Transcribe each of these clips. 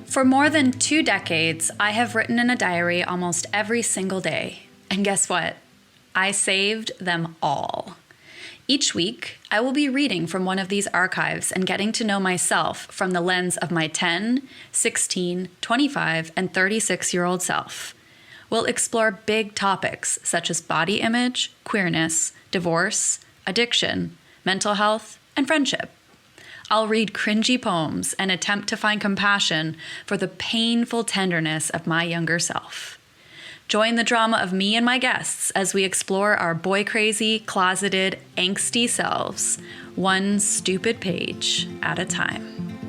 For more than 2 decades, I have written in a diary almost every single day. And guess what? I saved them all. Each week, I will be reading from one of these archives and getting to know myself from the lens of my 10, 16, 25, and 36-year-old self. We'll explore big topics such as body image, queerness, divorce, addiction, mental health, and friendship. I'll read cringy poems and attempt to find compassion for the painful tenderness of my younger self. Join the drama of me and my guests as we explore our boy-crazy, closeted, angsty selves, one stupid page at a time.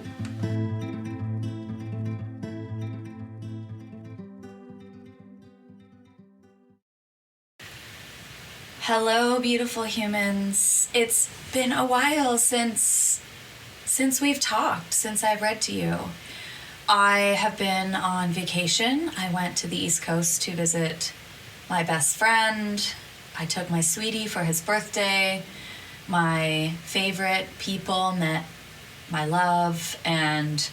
Hello, beautiful humans. It's been a while since we've talked, since I've read to you. I have been on vacation. I went to the East Coast to visit my best friend. I took my sweetie for his birthday. My favorite people met my love, and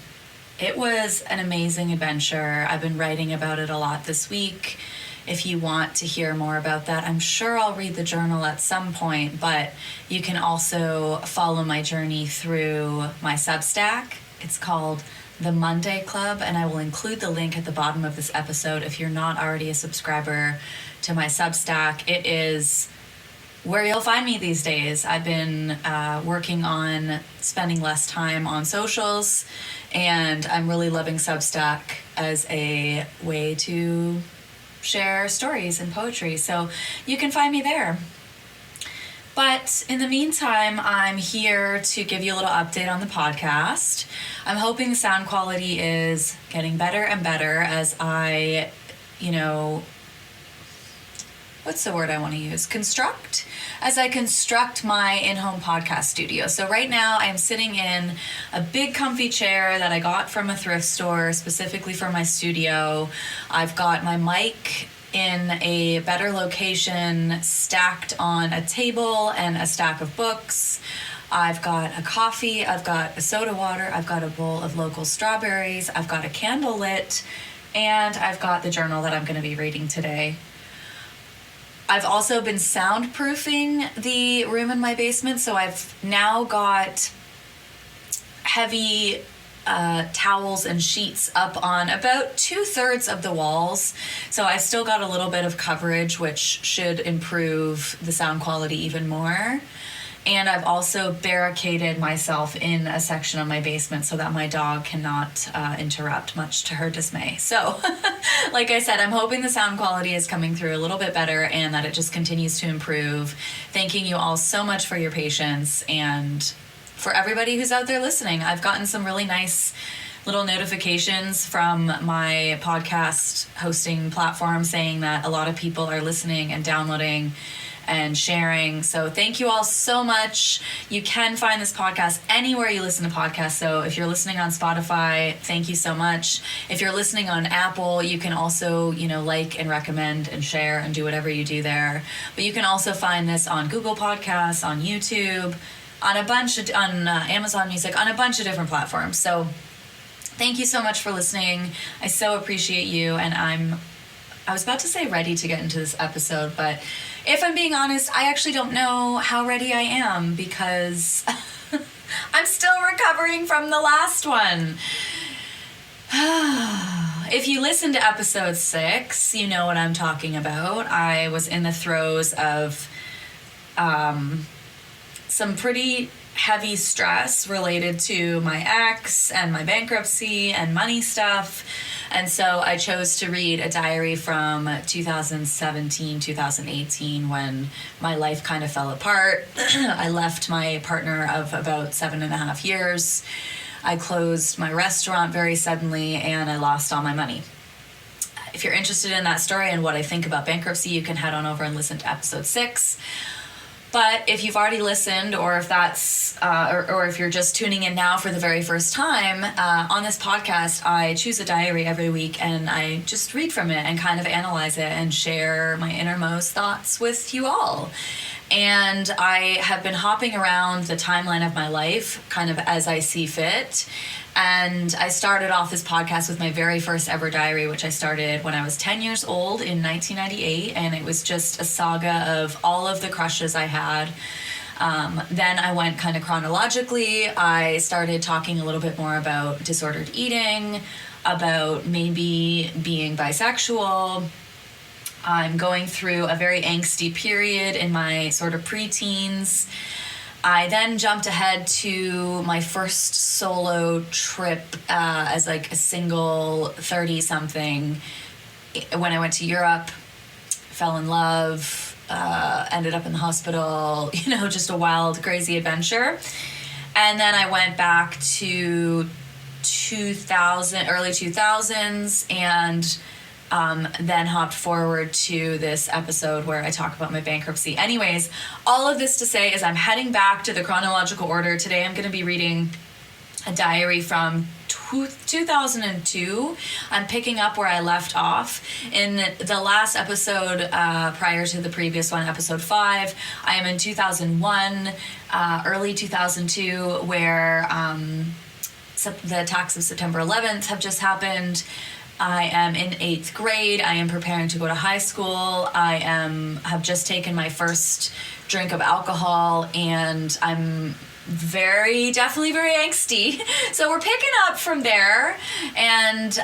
it was an amazing adventure. I've been writing about it a lot this week. If you want to hear more about that, I'm sure I'll read the journal at some point, but you can also follow my journey through my Substack. It's called The Monday Club, and I will include the link at the bottom of this episode if you're not already a subscriber to my Substack. It is where you'll find me these days. I've been working on spending less time on socials, and I'm really loving Substack as a way to share stories and poetry, so you can find me there. But in the meantime, I'm here to give you a little update on the podcast. I'm hoping the sound quality is getting better and better as I, what's the word I want to use? As I construct my in-home podcast studio. So right now I'm sitting in a big comfy chair that I got from a thrift store specifically for my studio. I've got my mic in a better location, stacked on a table and a stack of books. I've got a coffee, I've got a soda water, I've got a bowl of local strawberries, I've got a candle lit, and I've got the journal that I'm going to be reading today. I've also been soundproofing the room in my basement, so I've now got heavy towels and sheets up on about 2/3 of the walls. So I still got a little bit of coverage, which should improve the sound quality even more. And I've also barricaded myself in a section of my basement so that my dog cannot interrupt, much to her dismay. So, like I said, I'm hoping the sound quality is coming through a little bit better and that it just continues to improve. Thanking you all so much for your patience and for everybody who's out there listening. I've gotten some really nice little notifications from my podcast hosting platform saying that a lot of people are listening and downloading and sharing. So thank you all so much. You can find this podcast anywhere you listen to podcasts. So if you're listening on Spotify, thank you so much. If you're listening on Apple, you can also, like and recommend and share and do whatever you do there. But you can also find this on Google Podcasts, on YouTube, on Amazon Music, on a bunch of different platforms. So thank you so much for listening. I so appreciate you, and I was about to say ready to get into this episode, but if I'm being honest, I actually don't know how ready I am because I'm still recovering from the last one. If you listened to episode 6, you know what I'm talking about. I was in the throes of some pretty heavy stress related to my ex and my bankruptcy and money stuff. And so I chose to read a diary from 2017, 2018 when my life kind of fell apart. I left my partner of about 7.5 years. I closed my restaurant very suddenly and I lost all my money. If you're interested in that story and what I think about bankruptcy, you can head on over and listen to episode 6. But if you've already listened, or if that's, or if you're just tuning in now for the very first time, on this podcast, I choose a diary every week and I just read from it and kind of analyze it and share my innermost thoughts with you all. And I have been hopping around the timeline of my life kind of as I see fit. And I started off this podcast with my very first ever diary, which I started when I was 10 years old in 1998. And it was just a saga of all of the crushes I had. Then I went kind of chronologically. I started talking a little bit more about disordered eating, about maybe being bisexual. I'm going through a very angsty period in my sort of preteens. I then jumped ahead to my first solo trip as like a single 30-something when I went to Europe, fell in love, ended up in the hospital, just a wild, crazy adventure. And then I went back to early 2000s, and then hopped forward to this episode where I talk about my bankruptcy. Anyways, all of this to say is I'm heading back to the chronological order. Today I'm going to be reading a diary from 2002. I'm picking up where I left off. In the last episode, prior to the previous one, episode 5, I am in 2001, early 2002, where the attacks of September 11th have just happened. I am in 8th grade. I am preparing to go to high school. I have just taken my first drink of alcohol, and I'm definitely very angsty. So we're picking up from there. And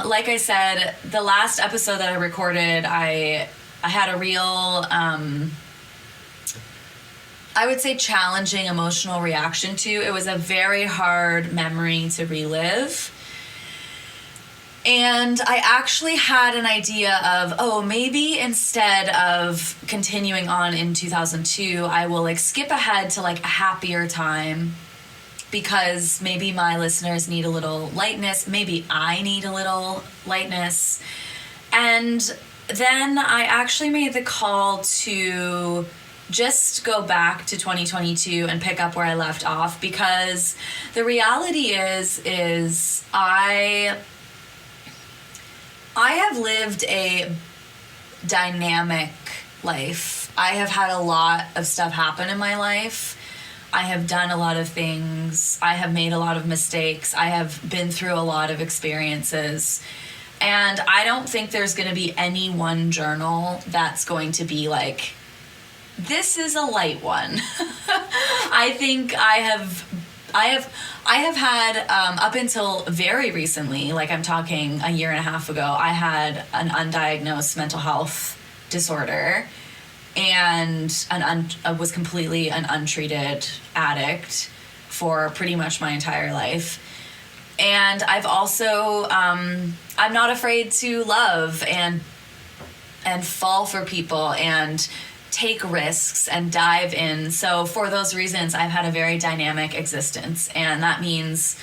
like I said, the last episode that I recorded, I had a real, I would say, challenging emotional reaction to. It was a very hard memory to relive. And I actually had an idea of, maybe instead of continuing on in 2002, I will skip ahead to a happier time, because maybe my listeners need a little lightness. Maybe I need a little lightness. And then I actually made the call to just go back to 2022 and pick up where I left off, because the reality is I have lived a dynamic life. I have had a lot of stuff happen in my life. I have done a lot of things. I have made a lot of mistakes. I have been through a lot of experiences. And I don't think there's going to be any one journal that's going to be this is a light one. I think I have had, up until very recently, I'm talking a year and a half ago, I had an undiagnosed mental health disorder, and was completely an untreated addict for pretty much my entire life. And I've also, I'm not afraid to love and fall for people and take risks and dive in. So for those reasons, I've had a very dynamic existence, and that means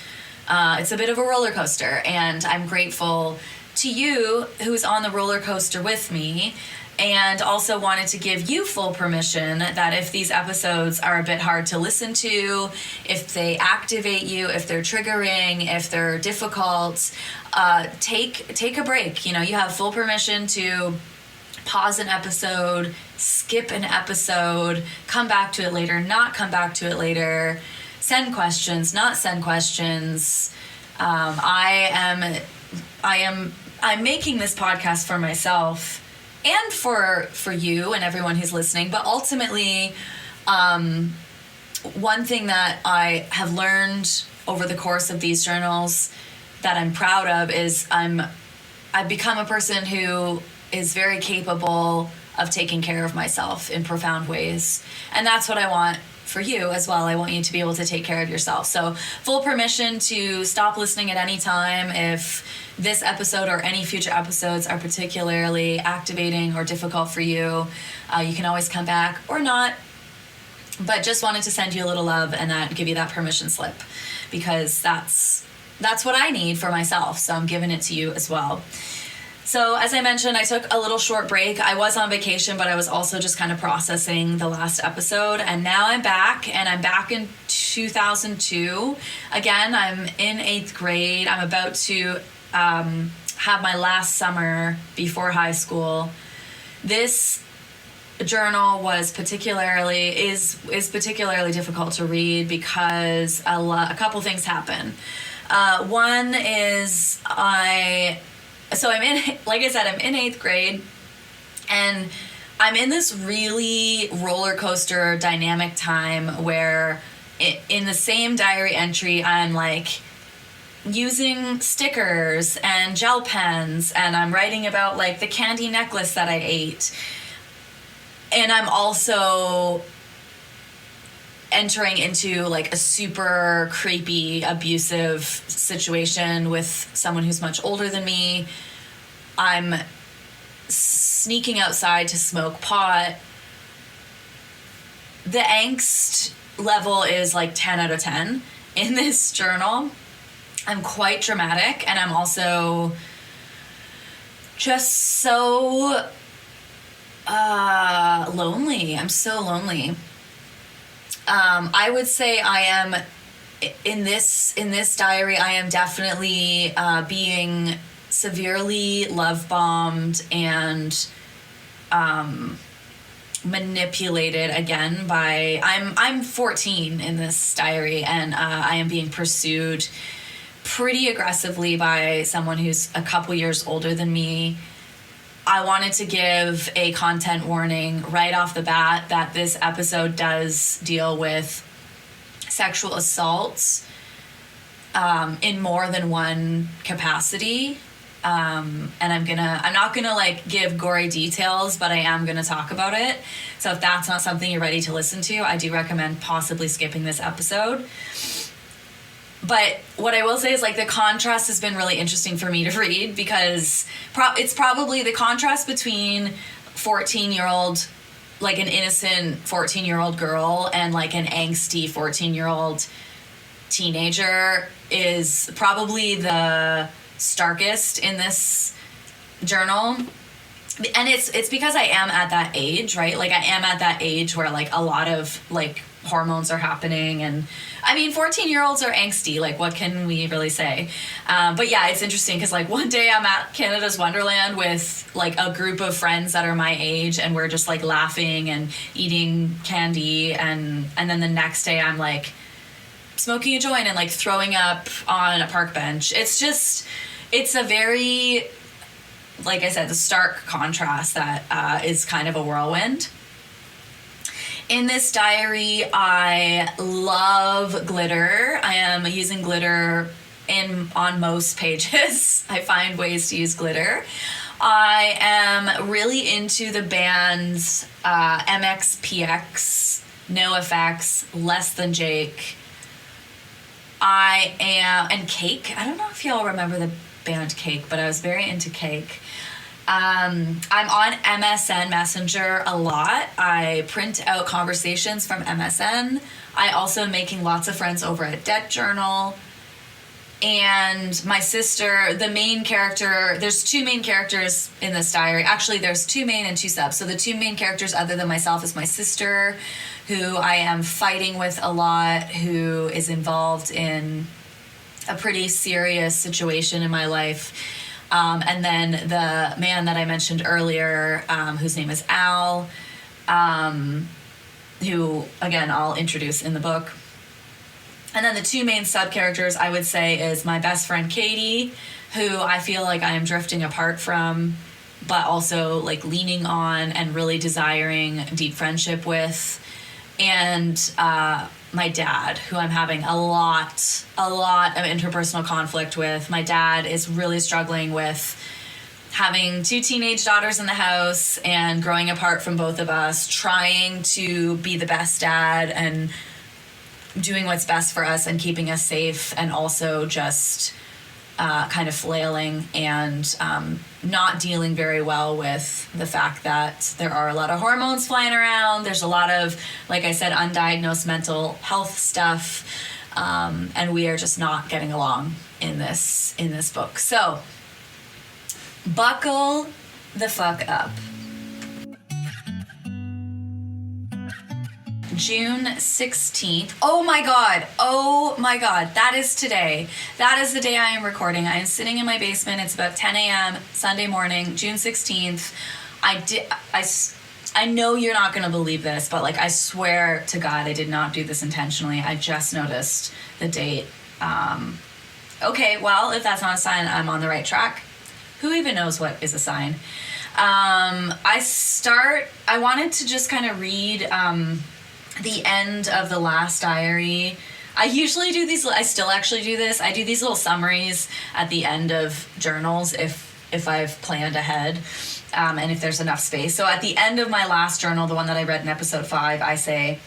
it's a bit of a roller coaster. And I'm grateful to you who's on the roller coaster with me, and also wanted to give you full permission that if these episodes are a bit hard to listen to, if they activate you, if they're triggering, if they're difficult, take a break. You have full permission to pause an episode, skip an episode, come back to it later, not come back to it later, send questions, not send questions. I'm making this podcast for myself and for you and everyone who's listening, but ultimately, one thing that I have learned over the course of these journals that I'm proud of is I've become a person who is very capable of taking care of myself in profound ways. And that's what I want for you as well. I want you to be able to take care of yourself. So full permission to stop listening at any time if this episode or any future episodes are particularly activating or difficult for you. You can always come back or not. But just wanted to send you a little love and give you that permission slip, because that's what I need for myself. So I'm giving it to you as well. So as I mentioned, I took a little short break. I was on vacation, but I was also just kind of processing the last episode. And now I'm back, and I'm back in 2002. Again, I'm in 8th grade. I'm about to have my last summer before high school. This journal was particularly particularly difficult to read because a couple things happen. One is I'm in, like I said, I'm in 8th grade, and I'm in this really roller coaster dynamic time where in the same diary entry, I'm like using stickers and gel pens, and I'm writing about like the candy necklace that I ate. And I'm also entering into like a super creepy, abusive situation with someone who's much older than me. I'm sneaking outside to smoke pot. The angst level is like 10 out of 10 in this journal. I'm quite dramatic, and I'm also just so lonely. I'm so lonely. I would say I am in this diary. I am definitely being severely love bombed and manipulated again by. I'm 14 in this diary, and I am being pursued pretty aggressively by someone who's a couple years older than me. I wanted to give a content warning right off the bat that this episode does deal with sexual assaults in more than one capacity. And I'm not gonna like give gory details, but I am gonna talk about it. So if that's not something you're ready to listen to, I do recommend possibly skipping this episode. But what I will say is, like, the contrast has been really interesting for me to read because it's probably the contrast between 14-year-old, like an innocent 14-year-old girl, and like an angsty 14-year-old teenager is probably the starkest in this journal. And it's because I am at that age, right? Like, I am at that age where like a lot of like hormones are happening, and I mean 14-year-olds are angsty, like what can we really say? But yeah, it's interesting because like one day I'm at Canada's Wonderland with like a group of friends that are my age, and we're just like laughing and eating candy, and then the next day I'm like smoking a joint and like throwing up on a park bench. It's a very, like I said, the stark contrast that is kind of a whirlwind. In this diary, I love glitter. I am using glitter on most pages. I find ways to use glitter. I am really into the bands MXPX, NoFX, Less Than Jake. And Cake. I don't know if y'all remember the band Cake, but I was very into Cake. I'm on MSN Messenger a lot. I print out conversations from MSN. I also am making lots of friends over at Debt Journal. And my sister, the main character, there's 2 main characters in this diary. Actually, there's 2 main and 2 subs. So the 2 main characters other than myself is my sister, who I am fighting with a lot, who is involved in a pretty serious situation in my life. And then the man that I mentioned earlier, whose name is Al, who, again, I'll introduce in the book. And then the 2 main sub-characters, I would say, is my best friend Katie, who I feel like I am drifting apart from, but also like leaning on and really desiring deep friendship with. And my dad, who I'm having a lot of interpersonal conflict with. My dad is really struggling with having 2 teenage daughters in the house and growing apart from both of us, trying to be the best dad and doing what's best for us and keeping us safe, and also just kind of flailing and not dealing very well with the fact that there are a lot of hormones flying around. There's a lot of, like I said, undiagnosed mental health stuff, and we are just not getting along in this book. So buckle the fuck up. June 16th. Oh my God. That is today. That is the day I am recording. I am sitting in my basement. It's about 10 a.m. Sunday morning, June 16th. I I know you're not going to believe this, but like I swear to God, I did not do this intentionally. I just noticed the date. Okay, well, if that's not a sign, I'm on the right track. Who even knows what is a sign? I wanted to just kind of read the end of the last diary. I usually do these, I still actually do this. I do these little summaries at the end of journals if I've planned ahead and if there's enough space. So at the end of my last journal, the one that I read in episode 5, I say,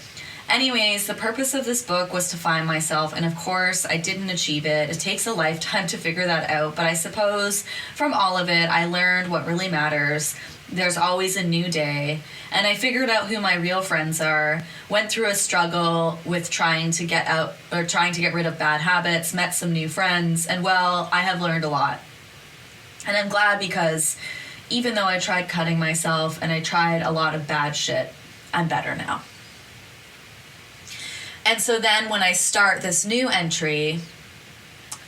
anyways, the purpose of this book was to find myself, and of course, I didn't achieve it. It takes a lifetime to figure that out, but I suppose from all of it, I learned what really matters. There's always a new day, and I figured out who my real friends are, went through a struggle with trying to get rid of bad habits, met some new friends, and well, I have learned a lot. And I'm glad because even though I tried cutting myself and I tried a lot of bad shit, I'm better now. And so then when I start this new entry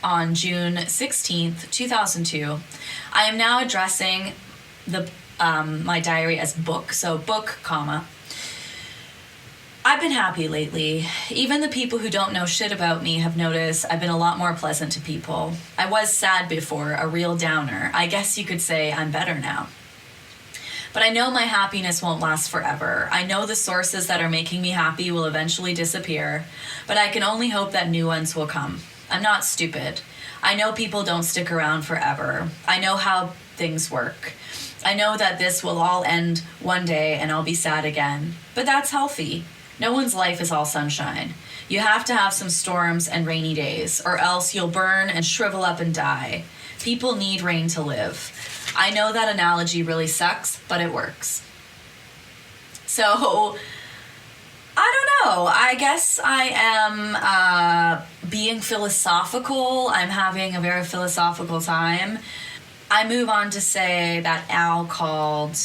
on June 16th, 2002, I am now addressing my diary as book. So book, comma. I've been happy lately. Even the people who don't know shit about me have noticed I've been a lot more pleasant to people. I was sad before, a real downer. I guess you could say I'm better now. But I know my happiness won't last forever. I know the sources that are making me happy will eventually disappear, but I can only hope that new ones will come. I'm not stupid. I know people don't stick around forever. I know how things work. I know that this will all end one day and I'll be sad again. But that's healthy. No one's life is all sunshine. You have to have some storms and rainy days, or else you'll burn and shrivel up and die. People need rain to live. I know that analogy really sucks, but it works. So, I don't know. I guess I am being philosophical. I'm having a very philosophical time. I move on to say that Al called.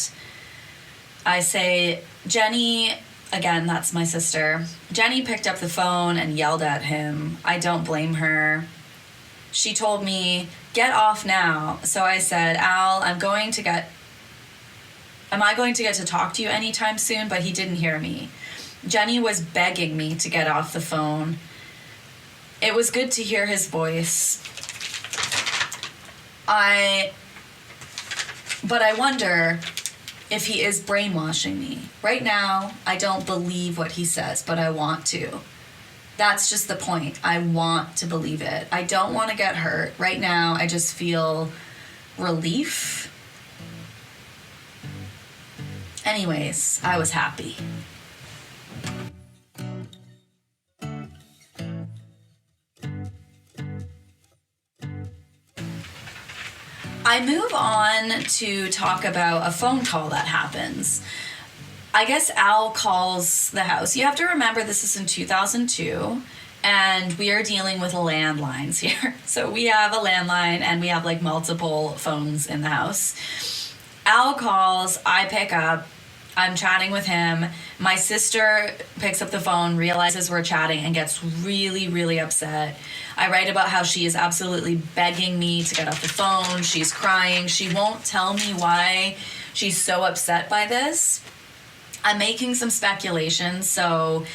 I say, Jenny, again, that's my sister. Jenny picked up the phone and yelled at him. I don't blame her. She told me, get off now. So I said, Al, am I going to get to talk to you anytime soon? But he didn't hear me. Jenny was begging me to get off the phone. It was good to hear his voice. But I wonder if he is brainwashing me. Right now, I don't believe what he says, but I want to. That's just the point. I want to believe it. I don't want to get hurt. Right now, I just feel relief. Anyways, I was happy. I move on to talk about a phone call that happens. I guess Al calls the house. You have to remember this is in 2002, and we are dealing with landlines here. So we have a landline, and we have like multiple phones in the house. Al calls, I pick up, I'm chatting with him. My sister picks up the phone, realizes we're chatting, and gets really, really upset. I write about how she is absolutely begging me to get off the phone. She's crying. She won't tell me why she's so upset by this. I'm making some speculation. So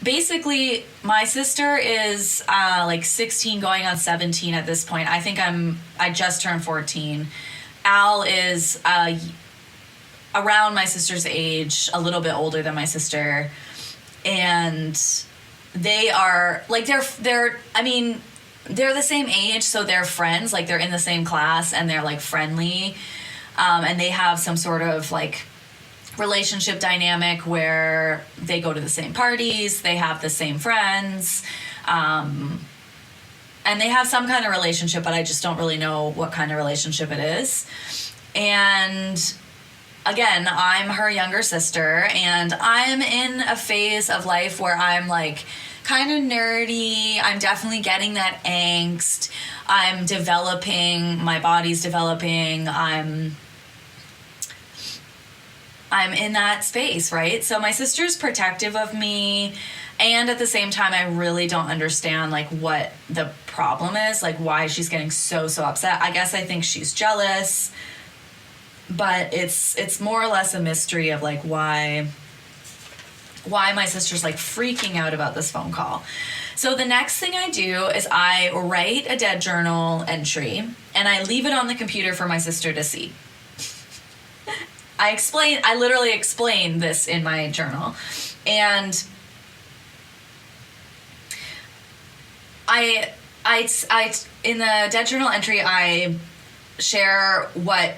basically, my sister is like 16 going on 17 at this point. I think I just turned 14. Al is around my sister's age, a little bit older than my sister. And they are like they're the same age, so they're friends, like they're in the same class and they're like friendly, and they have some sort of like relationship dynamic where they go to the same parties, they have the same friends, and they have some kind of relationship, but I just don't really know what kind of relationship it is. And again, I'm her younger sister, and I'm in a phase of life where I'm like kind of nerdy. I'm definitely getting that angst. I'm developing. My body's developing. I'm in that space, right? So my sister's protective of me, and at the same time, I really don't understand like what the problem is, like why she's getting so upset. I guess I think she's jealous. but it's more or less a mystery of like why my sister's like freaking out about this phone call. So the next thing I do is I write a dead journal entry and I leave it on the computer for my sister to see. I literally explain this in my journal. And I in the dead journal entry, I share what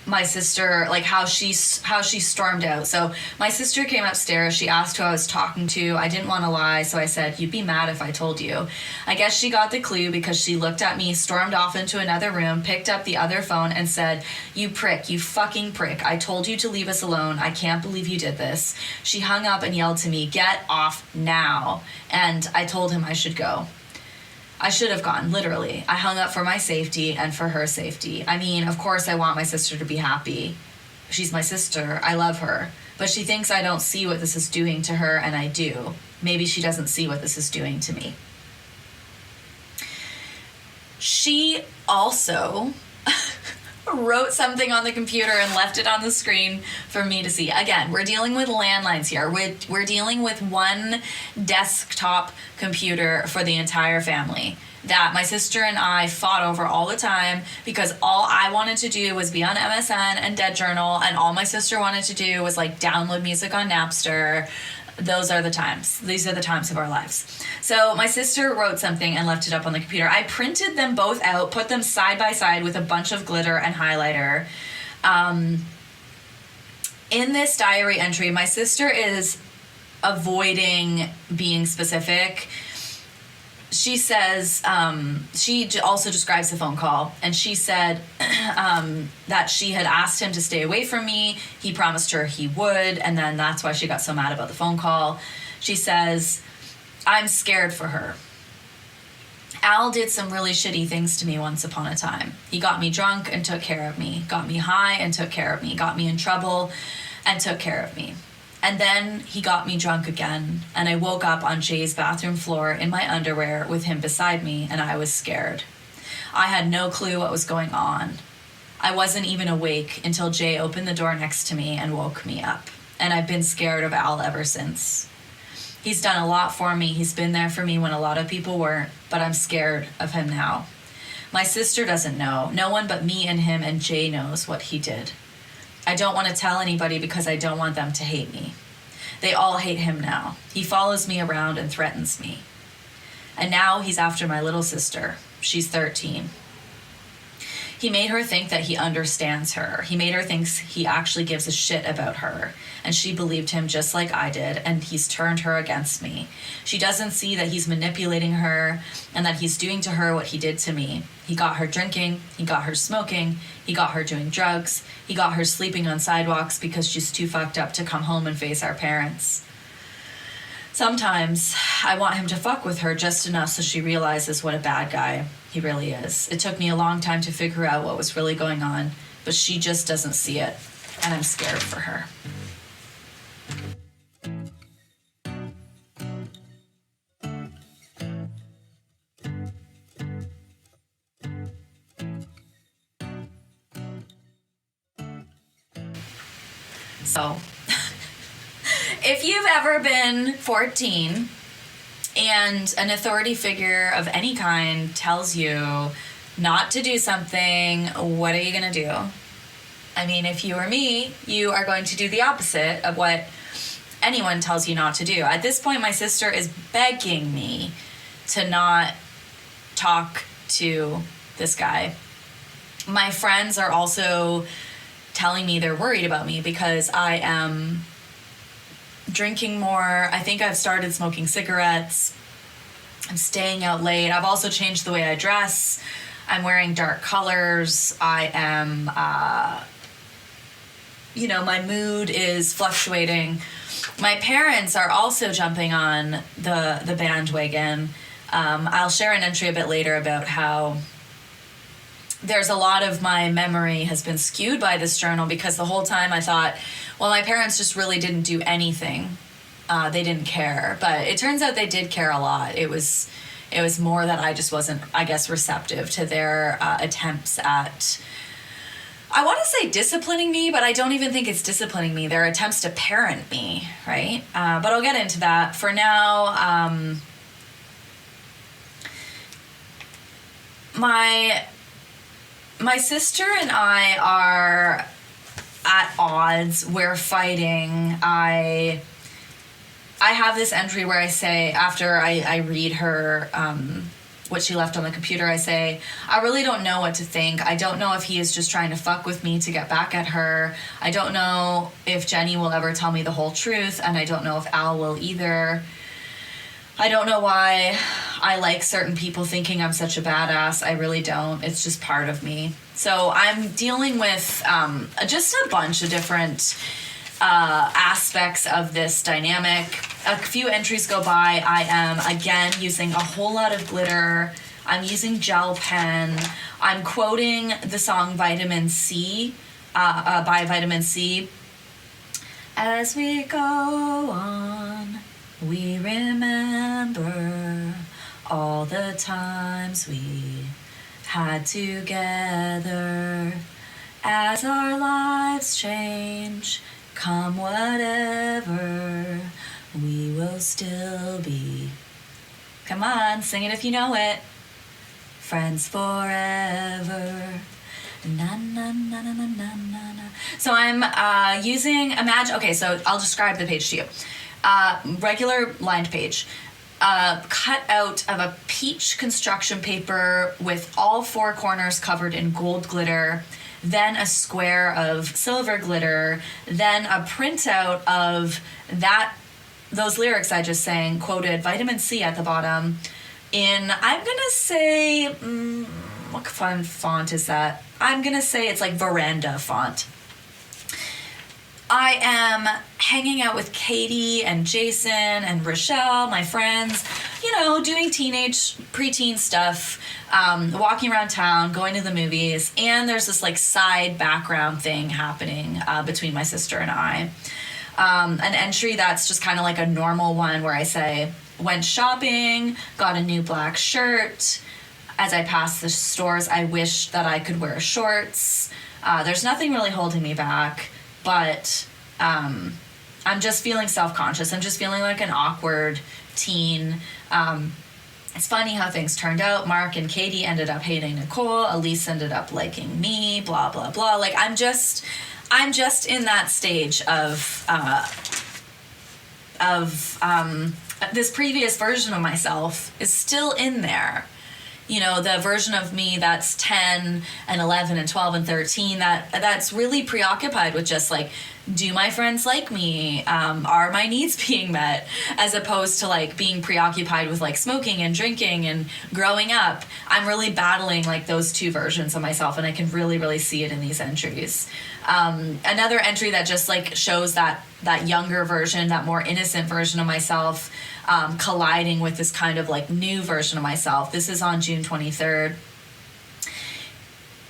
my sister, like how she stormed out. So my sister came upstairs. She asked who I was talking to. I didn't want to lie, so I said, "You'd be mad if I told you." I guess she got the clue because she looked at me, stormed off into another room, picked up the other phone and said, "You prick, you fucking prick. I told you to leave us alone. I can't believe you did this." She hung up and yelled to me, "Get off now." And I told him I should go. I should have gone, literally. I hung up for my safety and for her safety. I mean, of course I want my sister to be happy. She's my sister. I love her. But she thinks I don't see what this is doing to her, and I do. Maybe she doesn't see what this is doing to me. She also wrote something on the computer and left it on the screen for me to see. Again, we're dealing with landlines here. We're dealing with one desktop computer for the entire family that my sister and I fought over all the time because all I wanted to do was be on MSN and Dead Journal, and all my sister wanted to do was like download music on Napster. Those are the times. These are the times of our lives. So my sister wrote something and left it up on the computer. I printed them both out, put them side by side with a bunch of glitter and highlighter. In this diary entry, my sister is avoiding being specific. She says, she also describes the phone call, and she said that she had asked him to stay away from me. He promised her he would, and then that's why she got so mad about the phone call. She says, "I'm scared for her. Al did some really shitty things to me once upon a time. He got me drunk and took care of me, got me high and took care of me, got me in trouble and took care of me. And then he got me drunk again, and I woke up on Jay's bathroom floor in my underwear with him beside me, and I was scared. I had no clue what was going on. I wasn't even awake until Jay opened the door next to me and woke me up, and I've been scared of Al ever since. He's done a lot for me. He's been there for me when a lot of people weren't, but I'm scared of him now. My sister doesn't know. No one but me and him and Jay knows what he did. I don't want to tell anybody because I don't want them to hate me. They all hate him now. He follows me around and threatens me. And now he's after my little sister. She's 13. He made her think that he understands her. He made her think he actually gives a shit about her. And she believed him just like I did, and he's turned her against me. She doesn't see that he's manipulating her and that he's doing to her what he did to me. He got her drinking, he got her smoking, he got her doing drugs, he got her sleeping on sidewalks because she's too fucked up to come home and face our parents. Sometimes I want him to fuck with her just enough so she realizes what a bad guy he really is. It took me a long time to figure out what was really going on, but she just doesn't see it, and I'm scared for her. So, if you've ever been 14 and an authority figure of any kind tells you not to do something, what are you going to do? I mean, if you were me, you are going to do the opposite of what anyone tells you not to do. At this point, my sister is begging me to not talk to this guy. My friends are also telling me they're worried about me because I am drinking more. I think I've started smoking cigarettes. I'm staying out late. I've also changed the way I dress. I'm wearing dark colors. I am, my mood is fluctuating. My parents are also jumping on the bandwagon. I'll share an entry a bit later about how there's a lot of my memory has been skewed by this journal because the whole time I thought, well, my parents just really didn't do anything. They didn't care. But it turns out they did care a lot. It was more that I just wasn't, I guess, receptive to their attempts at I want to say disciplining me, but I don't even think it's disciplining me. They're attempts to parent me, right? But I'll get into that. For now, my sister and I are at odds. We're fighting. I have this entry where I say, after I read her what she left on the computer, I say, I really don't know what to think. I don't know if he is just trying to fuck with me to get back at her. I don't know if Jenny will ever tell me the whole truth, and I don't know if Al will either. I don't know why I like certain people thinking I'm such a badass. I really don't. It's just part of me. So I'm dealing with just a bunch of different aspects of this dynamic. A few entries go by. I am, again, using a whole lot of glitter. I'm using gel pen. I'm quoting the song Vitamin C by Vitamin C. As we go on, we remember all the times we had together. As our lives change, come whatever, we will still be. Come on, sing it if you know it. Friends forever. Na na na na na na na. So I'm using okay, so I'll describe the page to you. Regular lined page. Cut out of a peach construction paper with all four corners covered in gold glitter, then a square of silver glitter, then a printout of those lyrics I just sang, quoted Vitamin C at the bottom, in, I'm gonna say, what font is that? I'm gonna say it's like veranda font. I am hanging out with Katie and Jason and Rochelle, my friends, doing preteen stuff, walking around town, going to the movies, and there's this like side background thing happening between my sister and I. An entry that's just kind of like a normal one where I say, went shopping, got a new black shirt. As I passed the stores, I wished that I could wear shorts. There's nothing really holding me back. But I'm just feeling self-conscious. I'm just feeling like an awkward teen. It's funny how things turned out. Mark and Katie ended up hating Nicole. Elise ended up liking me, blah, blah, blah. Like, I'm just in that stage of this previous version of myself is still in there. The version of me that's 10 and 11 and 12 and 13 that's really preoccupied with just like, do my friends like me? Are my needs being met? As opposed to like being preoccupied with like smoking and drinking and growing up. I'm really battling like those two versions of myself, and I can really, really see it in these entries. Another entry that just like shows that younger version, that more innocent version of myself, colliding with this kind of like new version of myself. This is on June 23rd.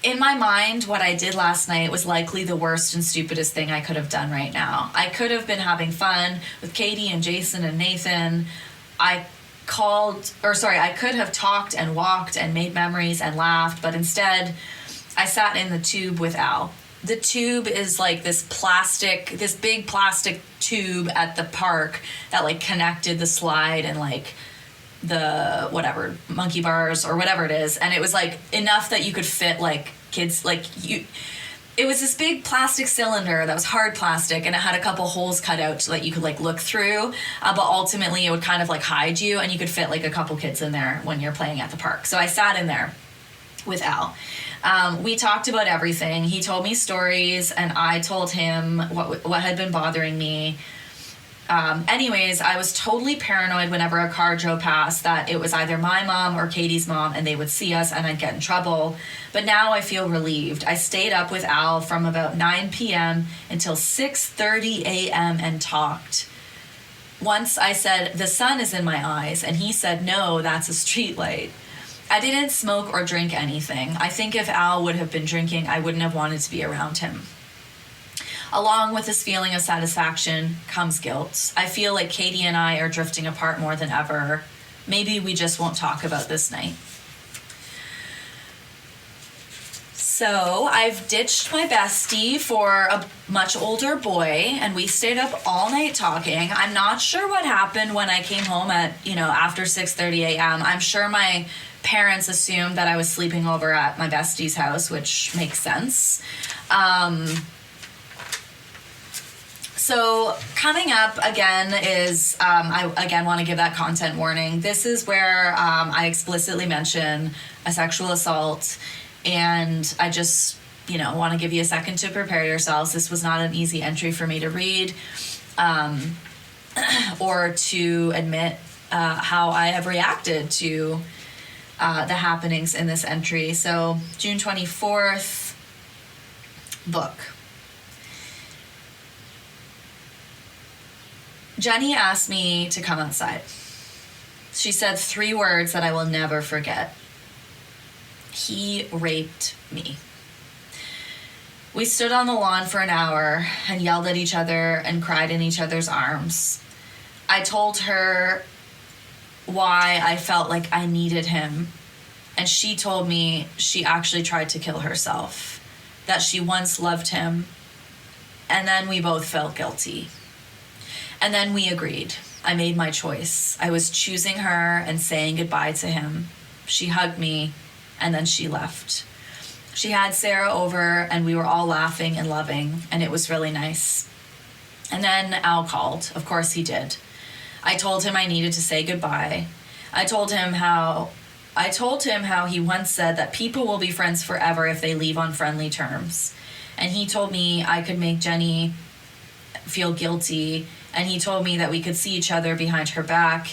In my mind, what I did last night was likely the worst and stupidest thing I could have done right now. I could have been having fun with Katie and Jason and Nathan. I could have talked and walked and made memories and laughed, but instead I sat in the tube with Al. The tube is like this big plastic tube at the park that like connected the slide and like the whatever monkey bars or whatever it is, and it was like enough that you could fit like kids it was this big plastic cylinder that was hard plastic, and it had a couple holes cut out so that you could like look through, but ultimately it would kind of like hide you, and you could fit like a couple kids in there when you're playing at the park. So I sat in there with Al. We talked about everything. He told me stories, and I told him what had been bothering me. Anyways, I was totally paranoid whenever a car drove past that it was either my mom or Katie's mom and they would see us and I'd get in trouble. But now I feel relieved. I stayed up with Al from about 9 p.m. until 6:30 a.m. and talked. Once I said, the sun is in my eyes, and he said, no, that's a street light. I didn't smoke or drink anything. I think if Al would have been drinking, I wouldn't have wanted to be around him. Along with this feeling of satisfaction comes guilt. I feel like Katie and I are drifting apart more than ever. Maybe we just won't talk about this night. So I've ditched my bestie for a much older boy, and we stayed up all night talking. I'm not sure what happened when I came home at, after 6:30 a.m. I'm sure my parents assumed that I was sleeping over at my bestie's house, which makes sense. So coming up again is, I again want to give that content warning. This is where I explicitly mention a sexual assault, and I just, want to give you a second to prepare yourselves. This was not an easy entry for me to read or to admit how I have reacted to the happenings in this entry. So June 24th, book. Jenny asked me to come outside. She said 3 words that I will never forget. He raped me. We stood on the lawn for an hour and yelled at each other and cried in each other's arms. I told her why I felt like I needed him, and she told me she actually tried to kill herself, that she once loved him, and then we both felt guilty. And then we agreed. I made my choice. I was choosing her and saying goodbye to him. She hugged me, and then she left. She had Sarah over, and we were all laughing and loving, and it was really nice. And then Al called. Of course he did. I told him I needed to say goodbye. I told him how he once said that people will be friends forever if they leave on friendly terms. And he told me I could make Jenny feel guilty, and he told me that we could see each other behind her back.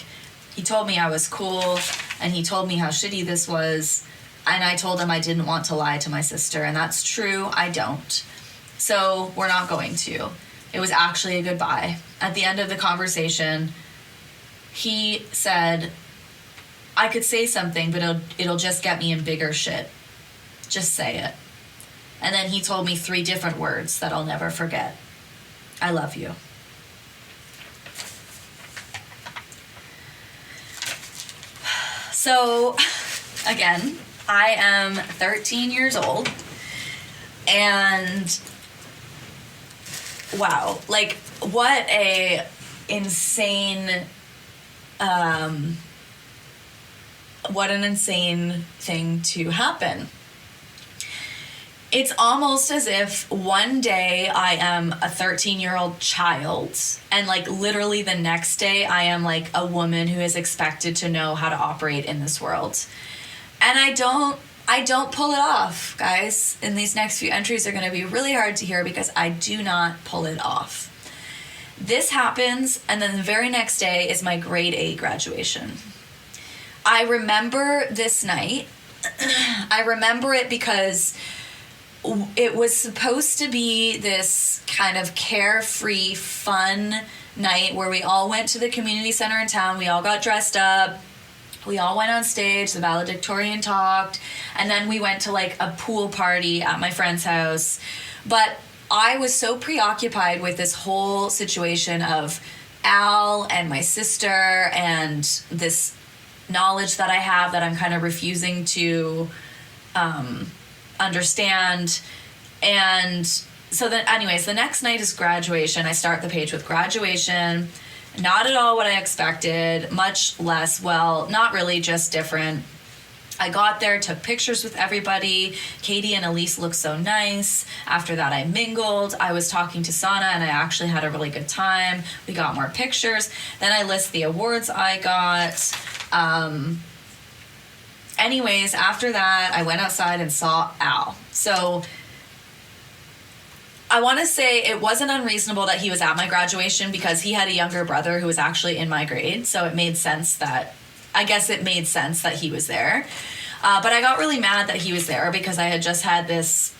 He told me I was cool, and he told me how shitty this was, and I told him I didn't want to lie to my sister, and that's true, I don't. So we're not going to. It was actually a goodbye. At the end of the conversation, he said, I could say something, but it'll just get me in bigger shit. Just say it. And then he told me 3 different words that I'll never forget. I love you. So, again, I am 13 years old, and wow, like, what a insane, what an insane thing to happen. It's almost as if one day I am a 13-year-old child, and like literally the next day I am like a woman who is expected to know how to operate in this world. And I don't pull it off, guys. And these next few entries are going to be really hard to hear because I do not pull it off. This happens, and then the very next day is my grade 8 graduation. I remember this night. I remember it because it was supposed to be this kind of carefree, fun night where we all went to the community center in town. We all got dressed up. We all went on stage. The valedictorian talked. And then we went to like a pool party at my friend's house. But I was so preoccupied with this whole situation of Al and my sister and this knowledge that I have that I'm kind of refusing to understand. And so then anyways, the next night is graduation. I start the page with graduation. Not at all what I expected, much less, well, not really, just different. I got there, took pictures with everybody. Katie and Elise looked so nice. After that, I mingled. I was talking to Sana, and I actually had a really good time. We got more pictures. Then I list the awards I got. Anyways, after that, I went outside and saw Al. So I want to say it wasn't unreasonable that he was at my graduation because he had a younger brother who was actually in my grade. So it made sense that he was there. But I got really mad that he was there because I had just had this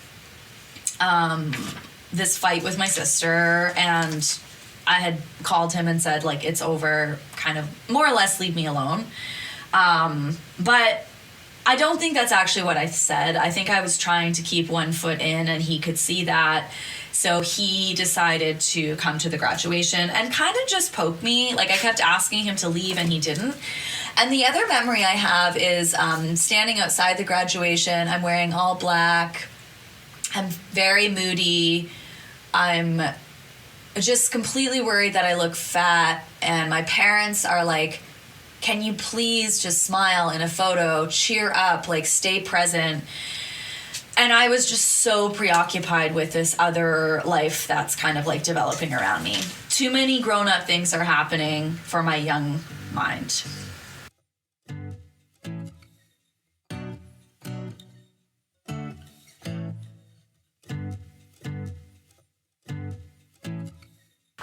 fight with my sister, and I had called him and said, like, it's over, kind of more or less leave me alone. But I don't think that's actually what I said. I think I was trying to keep one foot in, and he could see that. So he decided to come to the graduation and kind of just poke me. Like, I kept asking him to leave, and he didn't. And the other memory I have is standing outside the graduation. I'm wearing all black. I'm very moody. I'm just completely worried that I look fat. And my parents are like, can you please just smile in a photo, cheer up, like stay present. And I was just so preoccupied with this other life that's kind of like developing around me. Too many grown-up things are happening for my young mind.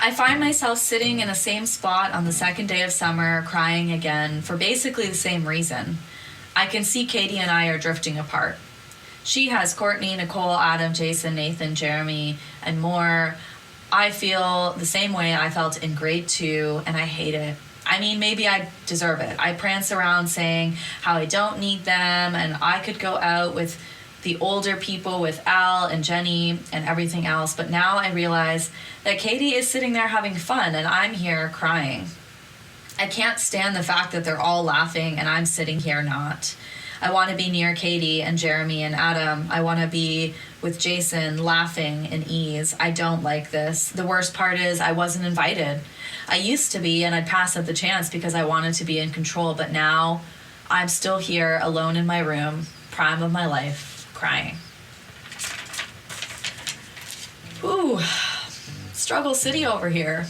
I find myself sitting in the same spot on the second day of summer, crying again for basically the same reason. I can see Katie and I are drifting apart. She has Courtney, Nicole, Adam, Jason, Nathan, Jeremy, and more. I feel the same way I felt in grade 2, and I hate it. I mean, maybe I deserve it. I prance around saying how I don't need them, and I could go out with the older people, with Al and Jenny and everything else. But now I realize that Katie is sitting there having fun, and I'm here crying. I can't stand the fact that they're all laughing and I'm sitting here not. I want to be near Katie and Jeremy and Adam. I want to be with Jason, laughing in ease. I don't like this. The worst part is I wasn't invited. I used to be, and I'd pass up the chance because I wanted to be in control, but now I'm still here alone in my room, prime of my life, crying. Ooh, struggle city over here.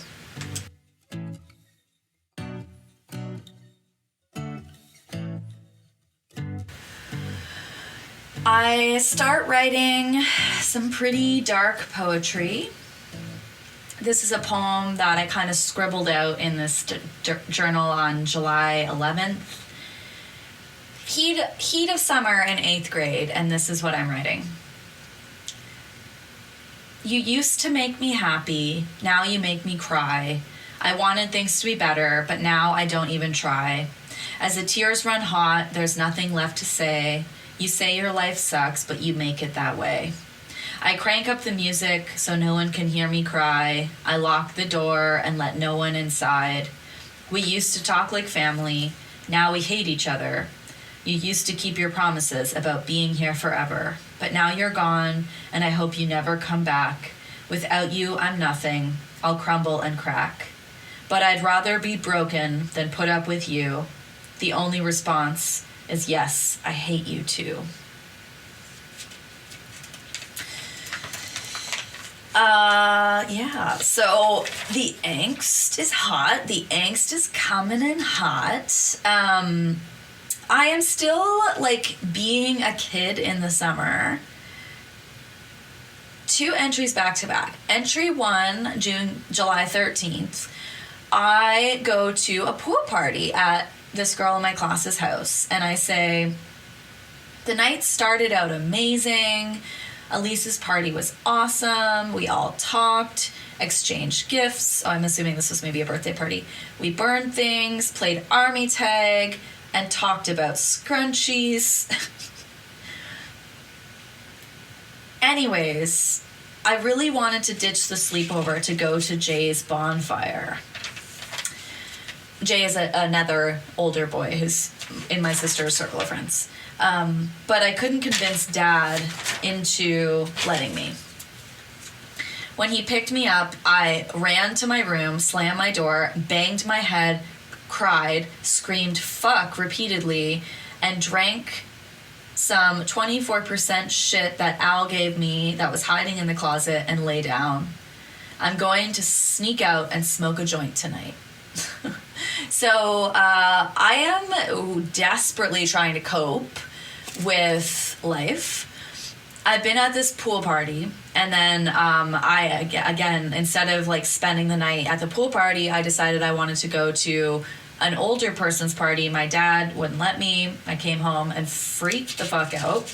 I start writing some pretty dark poetry. This is a poem that I kind of scribbled out in this journal on July 11th. Heat of summer in 8th grade, and this is what I'm writing. You used to make me happy, now you make me cry. I wanted things to be better, but now I don't even try. As the tears run hot, there's nothing left to say. You say your life sucks, but you make it that way. I crank up the music so no one can hear me cry. I lock the door and let no one inside. We used to talk like family, now we hate each other. You used to keep your promises about being here forever, but now you're gone, and I hope you never come back. Without you, I'm nothing. I'll crumble and crack. But I'd rather be broken than put up with you. The only response is yes, I hate you too. Yeah, so the angst is hot. The angst is coming in hot. I am still like being a kid in the summer. 2 entries back to back. Entry 1, July 13th. I go to a pool party at this girl in my class's house, and I say, the night started out amazing. Elise's party was awesome. We all talked, exchanged gifts. Oh, I'm assuming this was maybe a birthday party. We burned things, played army tag, and talked about scrunchies. Anyways, I really wanted to ditch the sleepover to go to Jay's bonfire. Jay is another older boy who's in my sister's circle of friends. But I couldn't convince Dad into letting me. When he picked me up, I ran to my room, slammed my door, banged my head, cried, screamed fuck repeatedly, and drank some 24% shit that Al gave me that was hiding in the closet and lay down. I'm going to sneak out and smoke a joint tonight. So I am desperately trying to cope with life. I've been at this pool party, and then I, again, instead of like spending the night at the pool party, I decided I wanted to go to an older person's party. My dad wouldn't let me. I came home and freaked the fuck out.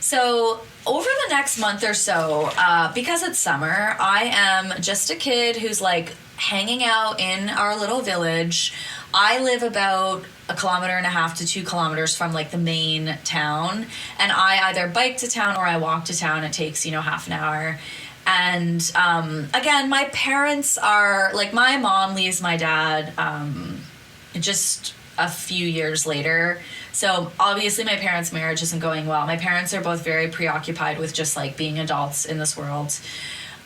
So over the next month or so, because it's summer, I am just a kid who's like hanging out in our little village. I live about 1.5 to 2 kilometers from like the main town, and I either bike to town or I walk to town. It takes, half an hour. And again, my parents are like, my mom leaves my dad just a few years later. So obviously my parents' marriage isn't going well. My parents are both very preoccupied with just like being adults in this world.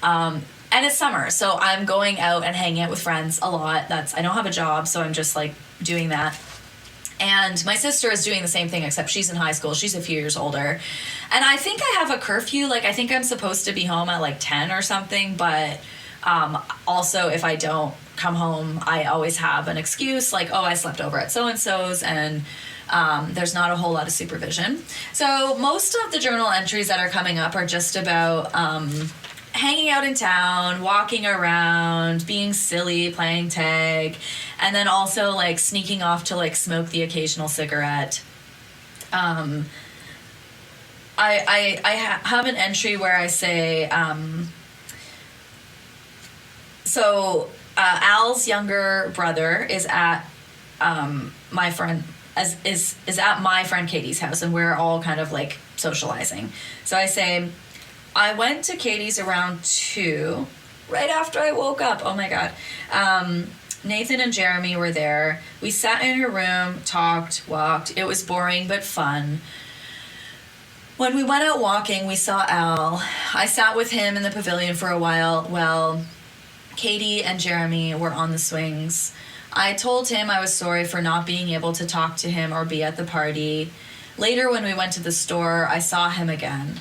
And it's summer, so I'm going out and hanging out with friends a lot. I don't have a job, so I'm just like doing that. And my sister is doing the same thing, except she's in high school. She's a few years older. And I think I have a curfew. Like, I think I'm supposed to be home at like 10 or something. But also, if I don't come home, I always have an excuse. Like, oh, I slept over at so-and-so's, and there's not a whole lot of supervision. So most of the journal entries that are coming up are just about hanging out in town, walking around, being silly, playing tag, and then also like sneaking off to like smoke the occasional cigarette. I have an entry where I say, Al's younger brother is at my friend is at my friend Katie's house, and we're all kind of like socializing. So I say, I went to Katie's around 2, right after I woke up. Oh my God. Nathan and Jeremy were there. We sat in her room, talked, walked. It was boring but fun. When we went out walking, we saw Al. I sat with him in the pavilion for a while. Well, Katie and Jeremy were on the swings. I told him I was sorry for not being able to talk to him or be at the party. Later, when we went to the store, I saw him again.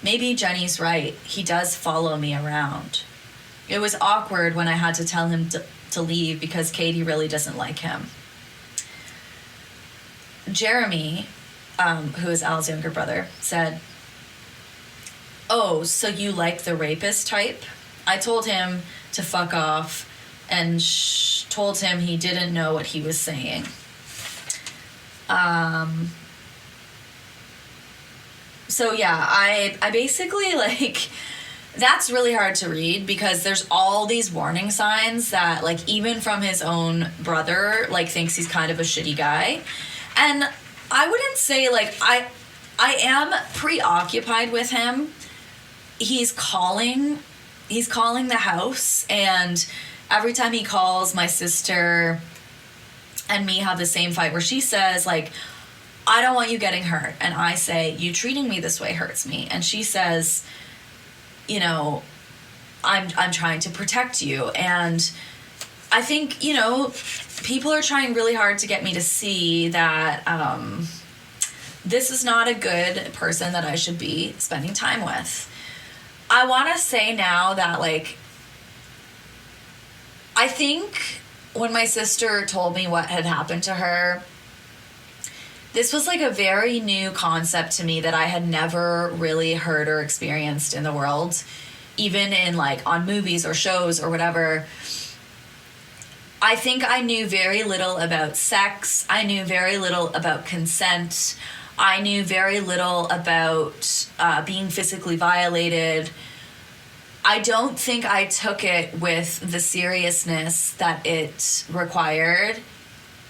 Maybe Jenny's right. He does follow me around. It was awkward when I had to tell him to leave because Katie really doesn't like him. Jeremy, who is Al's younger brother, said, "Oh, so you like the rapist type?" I told him to fuck off and told him he didn't know what he was saying. So yeah, I basically like, that's really hard to read because there's all these warning signs that like even from his own brother like thinks he's kind of a shitty guy. And I wouldn't say like, I am preoccupied with him. He's calling the house, and every time he calls, my sister and me have the same fight where she says like, I don't want you getting hurt. And I say, you treating me this way hurts me. And she says, you know, I'm trying to protect you. And I think, you know, people are trying really hard to get me to see that this is not a good person that I should be spending time with. I want to say now that, like, I think when my sister told me what had happened to her, this was like a very new concept to me that I had never really heard or experienced in the world, even in like on movies or shows or whatever. I think I knew very little about sex. I knew very little about consent. I knew very little about being physically violated. I don't think I took it with the seriousness that it required.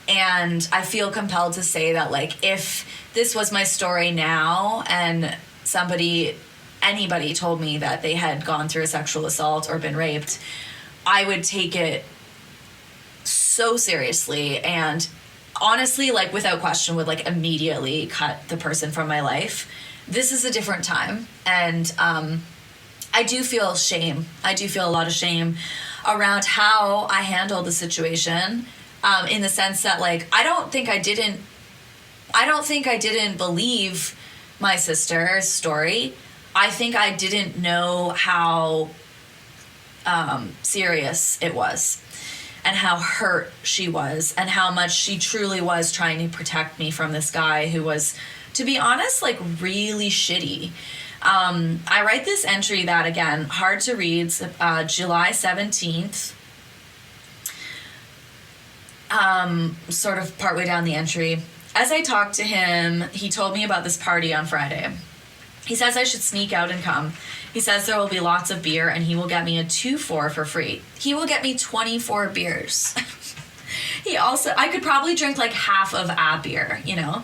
And I feel compelled to say that, like, if this was my story now and anybody told me that they had gone through a sexual assault or been raped, I would take it so seriously and honestly, like, without question, would, like, immediately cut the person from my life. This is a different time. And I do feel shame. I do feel a lot of shame around how I handled the situation. In the sense that, like, I don't think I didn't believe my sister's story. I think I didn't know how serious it was and how hurt she was and how much she truly was trying to protect me from this guy who was, to be honest, like, really shitty. I write this entry that, again, hard to read, July 17th. Sort of partway down the entry. As I talked to him, he told me about this party on Friday. He says I should sneak out and come. He says there will be lots of beer and he will get me a 2-4 for free. He will get me 24 beers. I could probably drink like half of a beer, you know.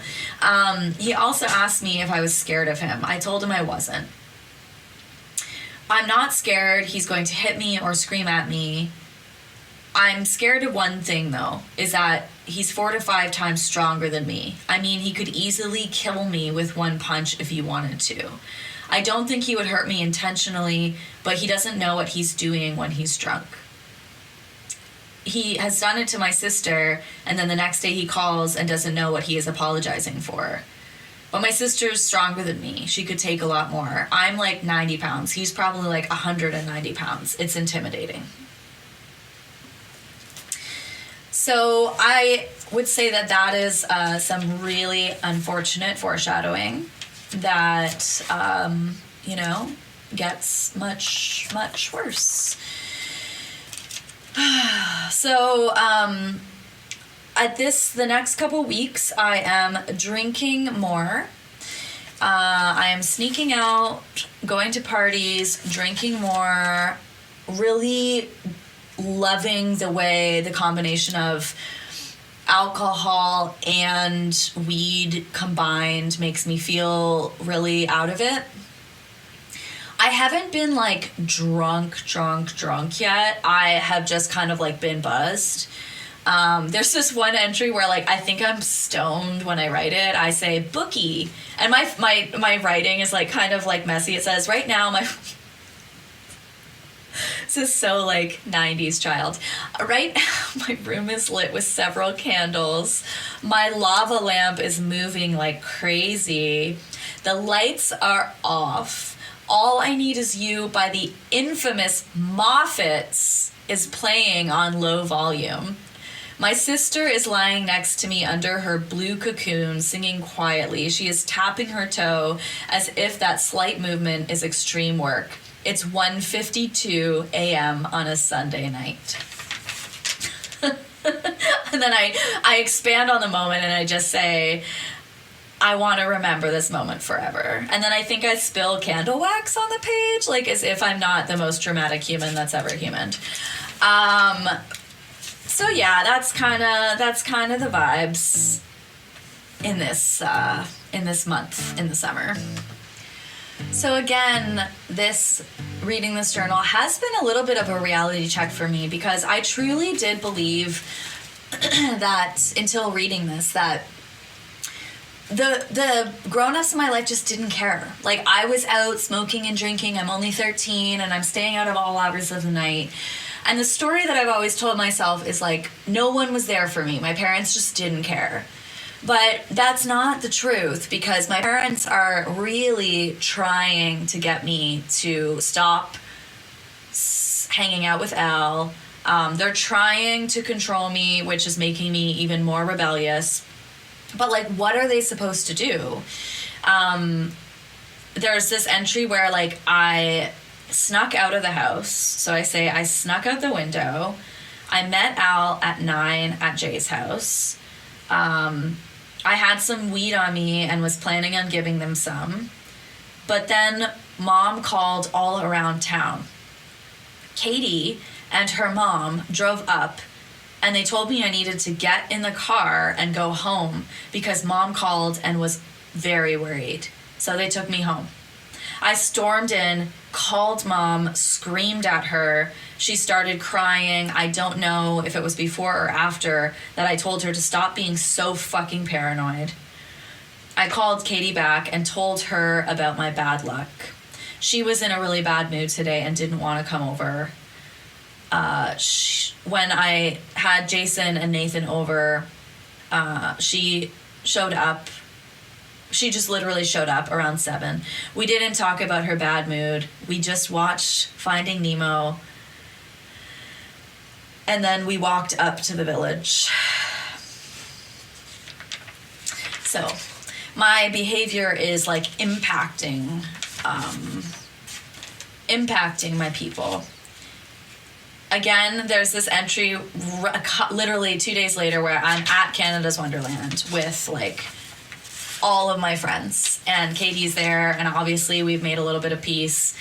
He also asked me if I was scared of him. I told him I wasn't. I'm not scared he's going to hit me or scream at me. I'm scared of one thing, though, is that he's 4 to 5 times stronger than me. I mean, he could easily kill me with one punch if he wanted to. I don't think he would hurt me intentionally, but he doesn't know what he's doing when he's drunk. He has done it to my sister, and then the next day he calls and doesn't know what he is apologizing for. But my sister's stronger than me. She could take a lot more. I'm like 90 pounds. He's probably like 190 pounds. It's intimidating. So I would say that is some really unfortunate foreshadowing that, gets much, much worse. So the next couple weeks, I am drinking more. I am sneaking out, going to parties, drinking more, really loving the combination of alcohol and weed combined makes me feel really out of it. I haven't been like drunk yet. I have just kind of like been buzzed. There's this one entry where like I think I'm stoned when I write it. I say bookie, and my writing is like kind of like messy. It says right now my this is so like 90s child. Right now my room is lit with several candles. My lava lamp is moving like crazy. The lights are off. All I Need Is You by the infamous Moffats is playing on low volume. My sister is lying next to me under her blue cocoon, singing quietly. She is tapping her toe as if that slight movement is extreme work. It's 1:52 a.m. on a Sunday night. And then I expand on the moment and I just say, I want to remember this moment forever. And then I think I spill candle wax on the page, like as if I'm not the most dramatic human that's ever human. So yeah, that's kind of the vibes in this month in the summer. So again, reading this journal has been a little bit of a reality check for me, because I truly did believe that until reading this, that the grown-ups in my life just didn't care. Like, I was out smoking and drinking. I'm only 13 and I'm staying out of all hours of the night. And the story that I've always told myself is like, no one was there for me. My parents just didn't care. But that's not the truth, because my parents are really trying to get me to stop hanging out with Al. They're trying to control me, which is making me even more rebellious. But, like, what are they supposed to do? There's this entry where, like, I snuck out of the house. So I say I snuck out the window. I met Al at 9 at Jay's house. I had some weed on me and was planning on giving them some. But then Mom called all around town. Katie and her mom drove up, and they told me I needed to get in the car and go home because Mom called and was very worried. So they took me home. I stormed in, called Mom, screamed at her. She started crying. I don't know if it was before or after that I told her to stop being so fucking paranoid. I called Katie back and told her about my bad luck. She was in a really bad mood today and didn't want to come over. When I had Jason and Nathan over, she showed up. She just literally showed up around 7. We didn't talk about her bad mood. We just watched Finding Nemo. And then we walked up to the village. So my behavior is like impacting my people. Again, there's this entry literally 2 days later where I'm at Canada's Wonderland with like all of my friends, and Katie's there, and obviously we've made a little bit of peace.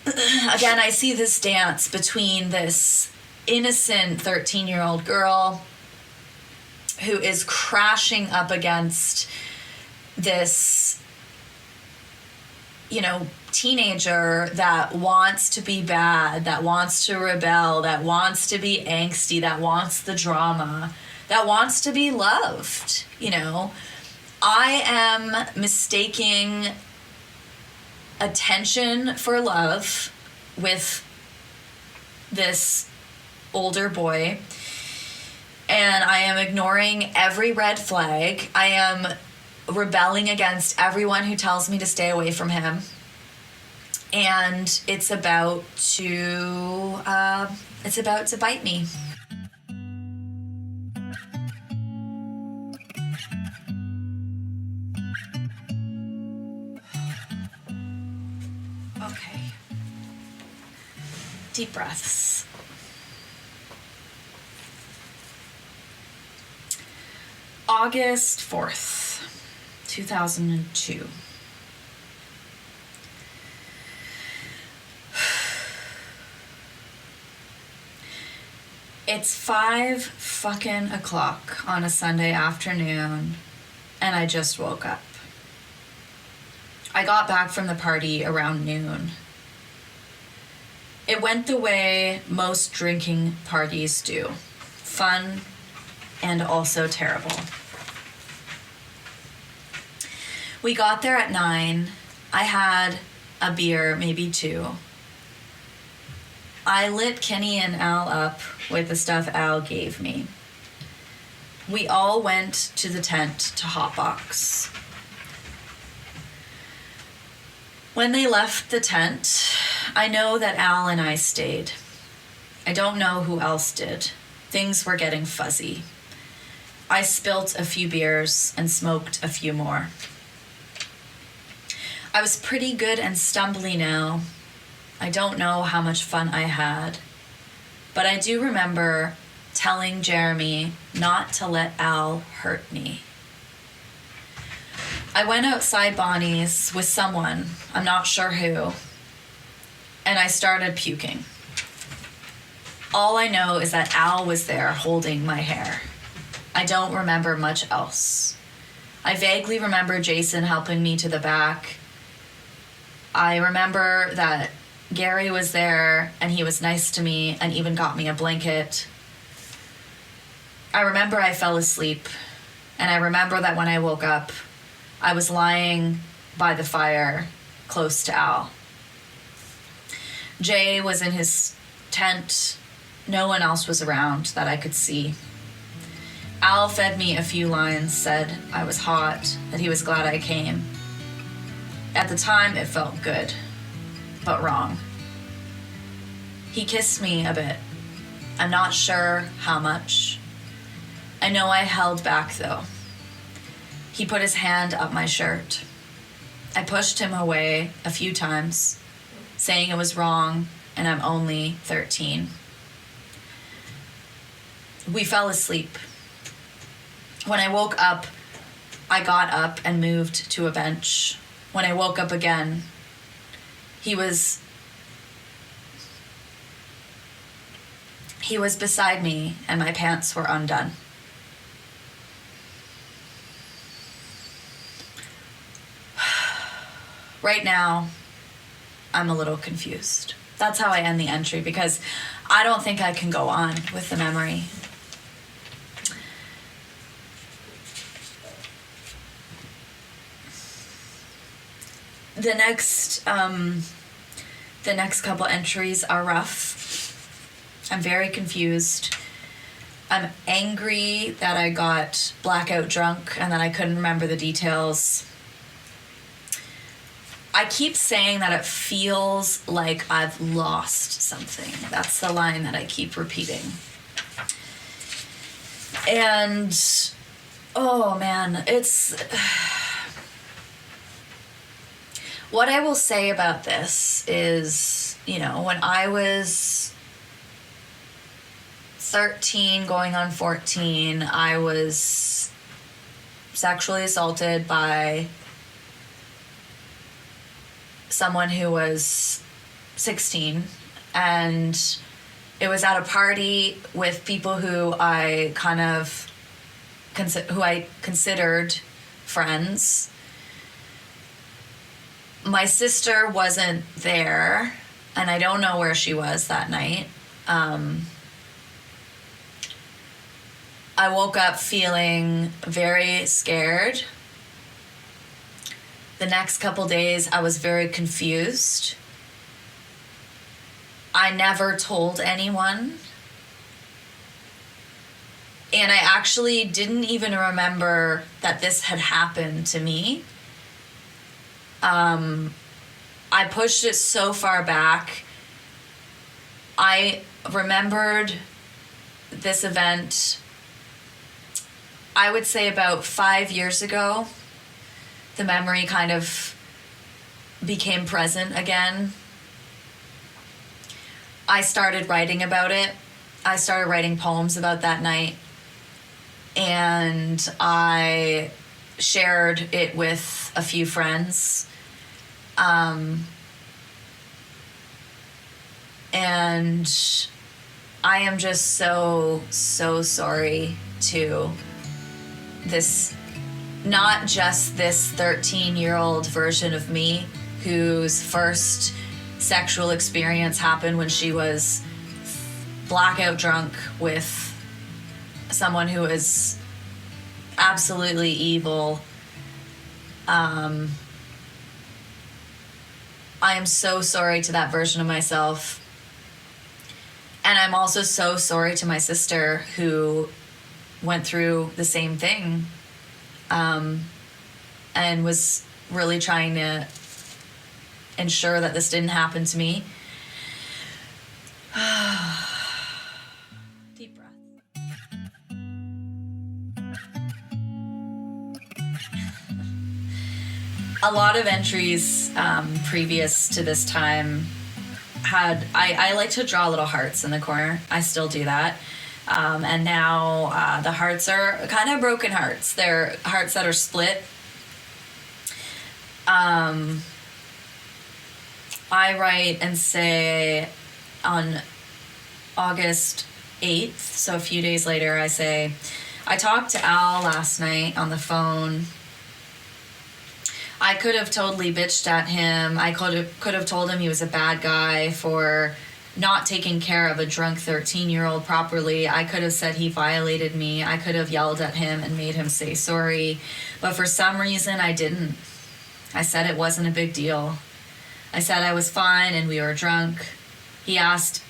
Again, I see this dance between this innocent 13-year-old girl who is crashing up against this, teenager that wants to be bad, that wants to rebel, that wants to be angsty, that wants the drama, that wants to be loved, you know. I am mistaking attention for love with this older boy, and I am ignoring every red flag. I am rebelling against everyone who tells me to stay away from him, and it's about to bite me. Okay. Deep breaths. August 4th, 2002. It's 5 fucking o'clock on a Sunday afternoon, and I just woke up. I got back from the party around noon. It went the way most drinking parties do. Fun and also terrible. We got there at 9. I had a beer, maybe 2. I lit Kenny and Al up with the stuff Al gave me. We all went to the tent to hotbox. When they left the tent, I know that Al and I stayed. I don't know who else did. Things were getting fuzzy. I spilt a few beers and smoked a few more. I was pretty good and stumbly now. I don't know how much fun I had, but I do remember telling Jeremy not to let Al hurt me. I went outside Bonnie's with someone, I'm not sure who, and I started puking. All I know is that Al was there holding my hair. I don't remember much else. I vaguely remember Jason helping me to the back. I remember that Gary was there and he was nice to me and even got me a blanket. I remember I fell asleep, and I remember that when I woke up, I was lying by the fire close to Al. Jay was in his tent. No one else was around that I could see. Al fed me a few lines, said I was hot, that he was glad I came. At the time, it felt good, but wrong. He kissed me a bit. I'm not sure how much. I know I held back, though. He put his hand up my shirt. I pushed him away a few times, saying it was wrong and I'm only 13. We fell asleep. When I woke up, I got up and moved to a bench. When I woke up again, he was beside me and my pants were undone. Right now, I'm a little confused. That's how I end the entry because I don't think I can go on with the memory. The next couple entries are rough. I'm very confused. I'm angry that I got blackout drunk and that I couldn't remember the details. I keep saying that it feels like I've lost something. That's the line that I keep repeating. And, oh man, it's... What I will say about this is, you know, when I was 13 going on 14, I was sexually assaulted by someone who was 16, and it was at a party with people who I considered friends. My sister wasn't there, and I don't know where she was that night. I woke up feeling very scared. The next couple days, I was very confused. I never told anyone. And I actually didn't even remember that this had happened to me. I pushed it so far back. I remembered this event, I would say about 5 years ago. The memory kind of became present again. I started writing about it. I started writing poems about that night. And I shared it with a few friends. And I am just so sorry to this, not just this 13-year-old version of me whose first sexual experience happened when she was blackout drunk with someone who is absolutely evil. I am so sorry to that version of myself. And I'm also so sorry to my sister who went through the same thing, and was really trying to ensure that this didn't happen to me. Deep breath. A lot of entries previous to this time had, I like to draw little hearts in the corner. I still do that. And now the hearts are kind of broken hearts. They're hearts that are split. I write and say on August 8th, so a few days later, I say, I talked to Al last night on the phone. I could have totally bitched at him. I could have told him he was a bad guy for not taking care of a drunk 13-year-old properly. I could have said he violated me. I could have yelled at him and made him say sorry. But for some reason, I didn't. I said it wasn't a big deal. I said I was fine and we were drunk. He asked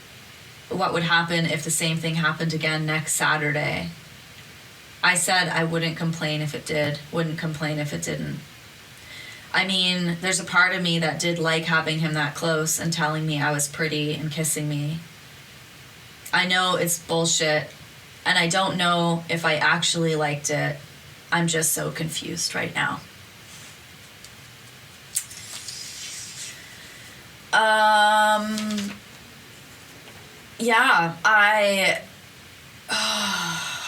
what would happen if the same thing happened again next Saturday. I said I wouldn't complain if it did, wouldn't complain if it didn't. I mean, there's a part of me that did like having him that close and telling me I was pretty and kissing me. I know it's bullshit, and I don't know if I actually liked it. I'm just so confused right now. Yeah,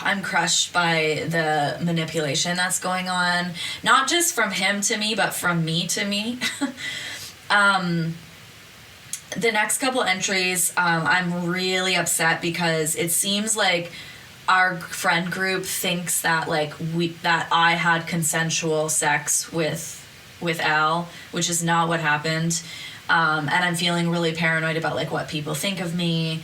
I'm crushed by the manipulation that's going on, not just from him to me, but from me to me. The next couple entries, I'm really upset because it seems like our friend group thinks that that I had consensual sex with Al, which is not what happened. And I'm feeling really paranoid about what people think of me.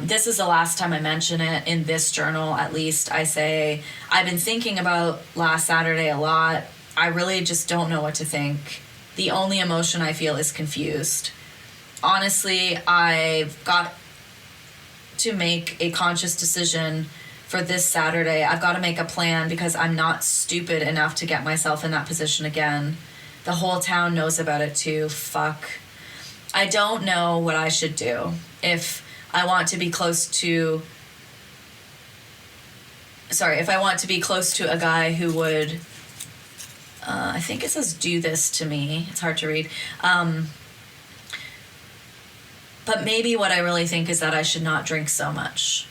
This is the last time I mention it in this journal, at least. I say, I've been thinking about last Saturday a lot. I really just don't know what to think. The only emotion I feel is confused. Honestly, I've got to make a conscious decision for this Saturday. I've got to make a plan because I'm not stupid enough to get myself in that position again. The whole town knows about it too. Fuck. I don't know what I should do. If I want to be close to a guy who would, I think it says do this to me. It's hard to read. But maybe what I really think is that I should not drink so much.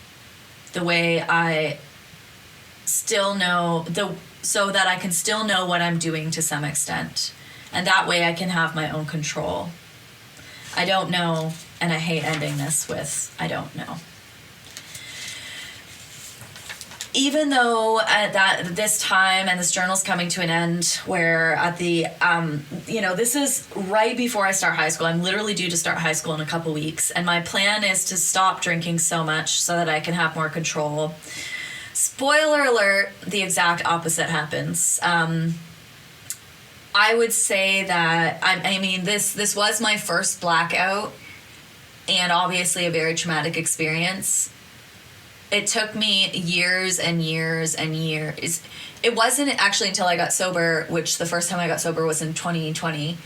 The way I still know, so that I can still know what I'm doing to some extent. And that way I can have my own control. I don't know, and I hate ending this with, I don't know. even though at this time, and this journal's coming to an end, where at the this is right before I start high school. I'm literally due to start high school in a couple weeks, and my plan is to stop drinking so much so that I can have more control. Spoiler alert, the exact opposite happens. I would say that this was my first blackout, and obviously a very traumatic experience. It took me years and years and years. It wasn't actually until I got sober, which the first time I got sober was in 2020,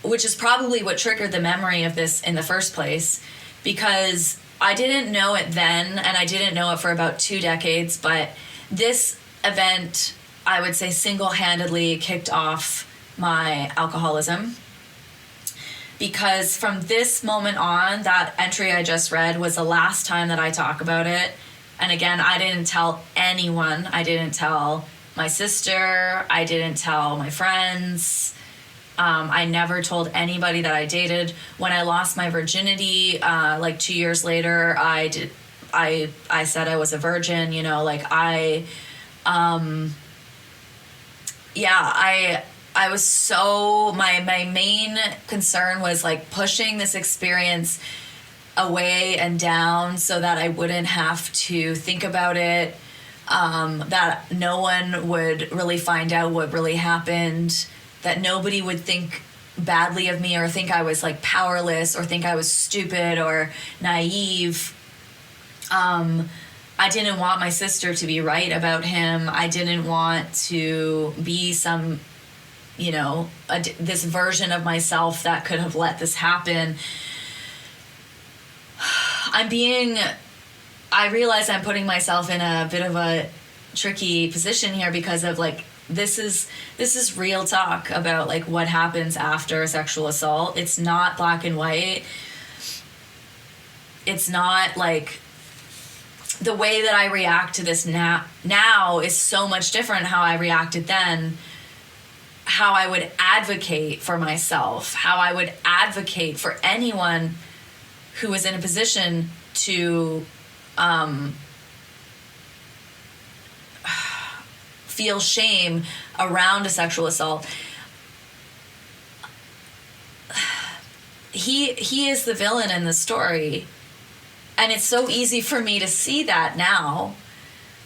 which is probably what triggered the memory of this in the first place, because I didn't know it then, and I didn't know it for about 2 decades, but this event, I would say, single-handedly kicked off my alcoholism. Because from this moment on, that entry I just read was the last time that I talk about it. And again, I didn't tell anyone. I didn't tell my sister. I didn't tell my friends. I never told anybody that I dated. When I lost my virginity, 2 years later, I said I was a virgin. I was so, my main concern was pushing this experience away and down so that I wouldn't have to think about it, that no one would really find out what really happened, that nobody would think badly of me or think I was powerless or think I was stupid or naive. I didn't want my sister to be right about him. I didn't want to be some this version of myself that could have let this happen. I realize I'm putting myself in a bit of a tricky position here because of this is real talk about what happens after a sexual assault. It's not black and white. It's not the way that I react to this now is so much different how I reacted then. How I would advocate for myself, how I would advocate for anyone who was in a position to feel shame around a sexual assault. He is the villain in the story, and it's so easy for me to see that now,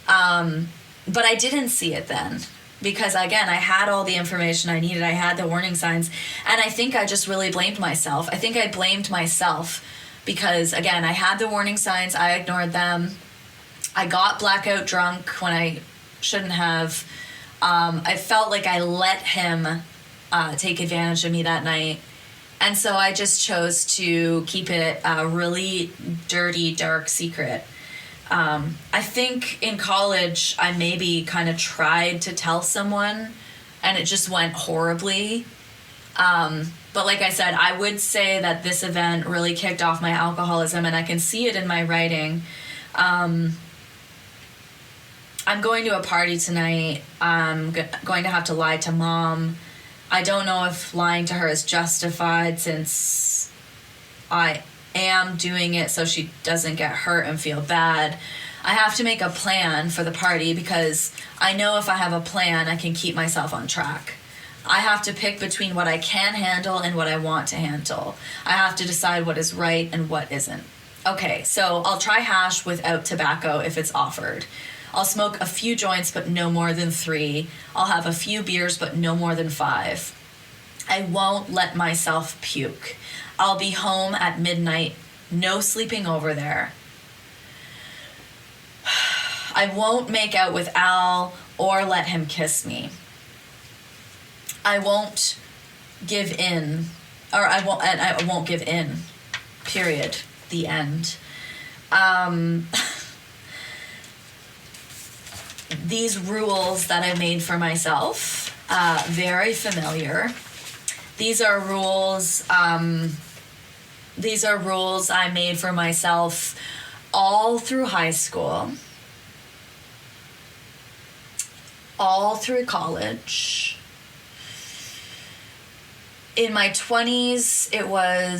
but I didn't see it then. Because, again, I had all the information I needed. I had the warning signs. And I think I just really blamed myself. I think I blamed myself because, again, I had the warning signs. I ignored them. I got blackout drunk when I shouldn't have. I felt like I let him take advantage of me that night. And so I just chose to keep it a really dirty, dark secret. I think in college, I maybe kind of tried to tell someone, and it just went horribly. But like I said, I would say that this event really kicked off my alcoholism, and I can see it in my writing. I'm going to a party tonight. I'm going to have to lie to Mom. I don't know if lying to her is justified since I am doing it so she doesn't get hurt and feel bad. I have to make a plan for the party because I know if I have a plan, I can keep myself on track. I have to pick between what I can handle and what I want to handle. I have to decide what is right and what isn't. Okay, so I'll try hash without tobacco if it's offered. I'll smoke a few joints but no more than 3. I'll have a few beers but no more than 5. I won't let myself puke. I'll be home at midnight, no sleeping over there. I won't make out with Al or let him kiss me. I won't give in, or I won't give in, period, the end. These rules that I made for myself, very familiar. These are rules I made for myself all through high school, all through college. In my 20s, it while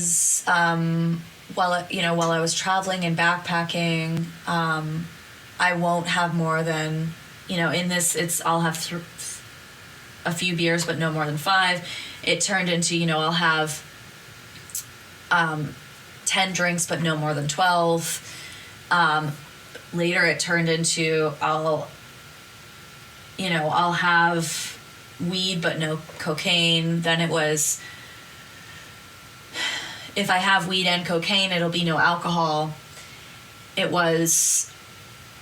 I was traveling and backpacking, I won't have more than, in this, I'll have a few beers, but no more than 5. It turned into, I'll have 10 drinks, but no more than 12. Later it turned into I'll have weed but no cocaine. Then it was, if I have weed and cocaine, it'll be no alcohol. It was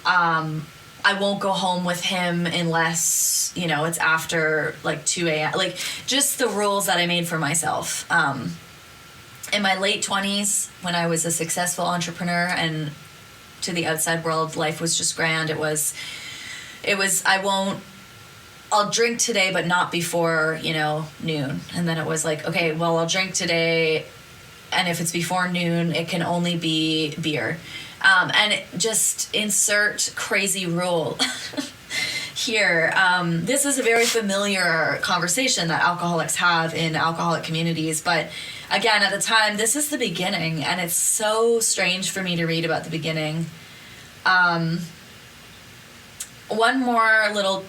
I won't go home with him unless, it's after like 2 a.m. Like, just the rules that I made for myself. In my late 20s, when I was a successful entrepreneur and to the outside world, life was just grand. It was, I'll drink today, but not before, noon. And then it was like, okay, well, I'll drink today, and if it's before noon, it can only be beer. And just insert crazy rule here. This is a very familiar conversation that alcoholics have in alcoholic communities, but again, at the time, this is the beginning, and it's so strange for me to read about the beginning. One more little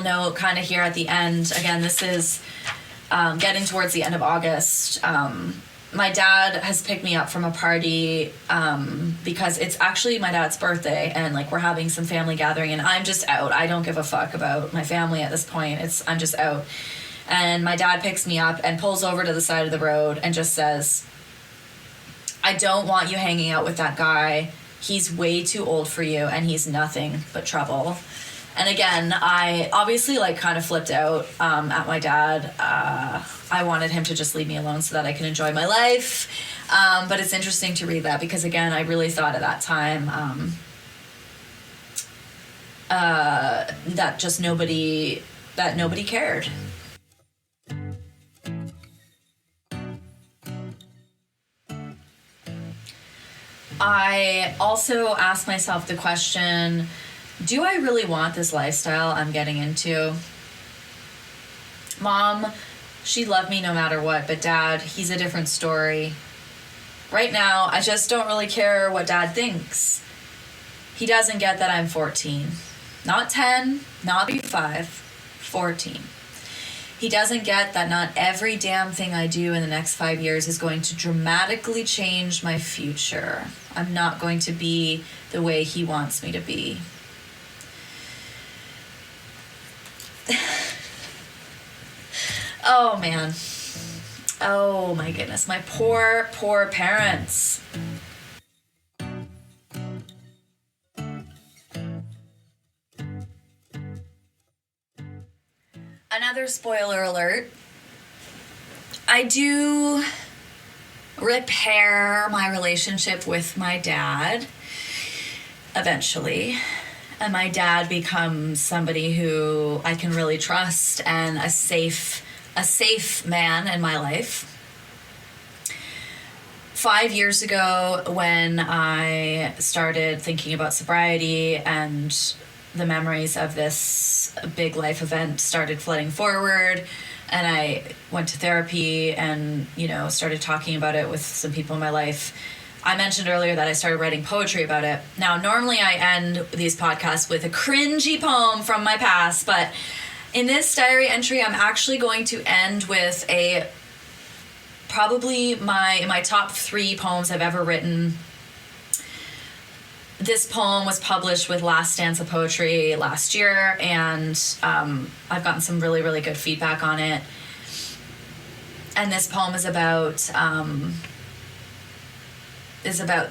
note kind of here at the end. Again, this is getting towards the end of August. My dad has picked me up from a party because it's actually my dad's birthday, and like we're having some family gathering, and I'm just out. I don't give a fuck about my family at this point. I'm just out. And my dad picks me up and pulls over to the side of the road and just says, I don't want you hanging out with that guy. He's way too old for you, and he's nothing but trouble. And again, I obviously like kind of flipped out at my dad. I wanted him to just leave me alone so that I can enjoy my life. But it's interesting to read that because, again, I really thought at that time that just nobody cared. I also asked myself the question, do I really want this lifestyle I'm getting into? Mom, she loved me no matter what, but Dad, he's a different story. Right now, I just don't really care what Dad thinks. He doesn't get that I'm 14. Not 10, not 5, 14. He doesn't get that not every damn thing I do in the next 5 years is going to dramatically change my future. I'm not going to be the way he wants me to be. Oh, man. Oh, my goodness. My poor, poor parents. Another spoiler alert. I do repair my relationship with my dad eventually. And my dad becomes somebody who I can really trust and a safe man in my life. 5 years ago, when I started thinking about sobriety and the memories of this big life event started flooding forward, and I went to therapy and, started talking about it with some people in my life. I mentioned earlier that I started writing poetry about it. Now, normally I end these podcasts with a cringy poem from my past, but in this diary entry, I'm actually going to end with probably my top 3 poems I've ever written. This poem was published with Last Stanza Poetry last year, and I've gotten some really, really good feedback on it. And this poem is about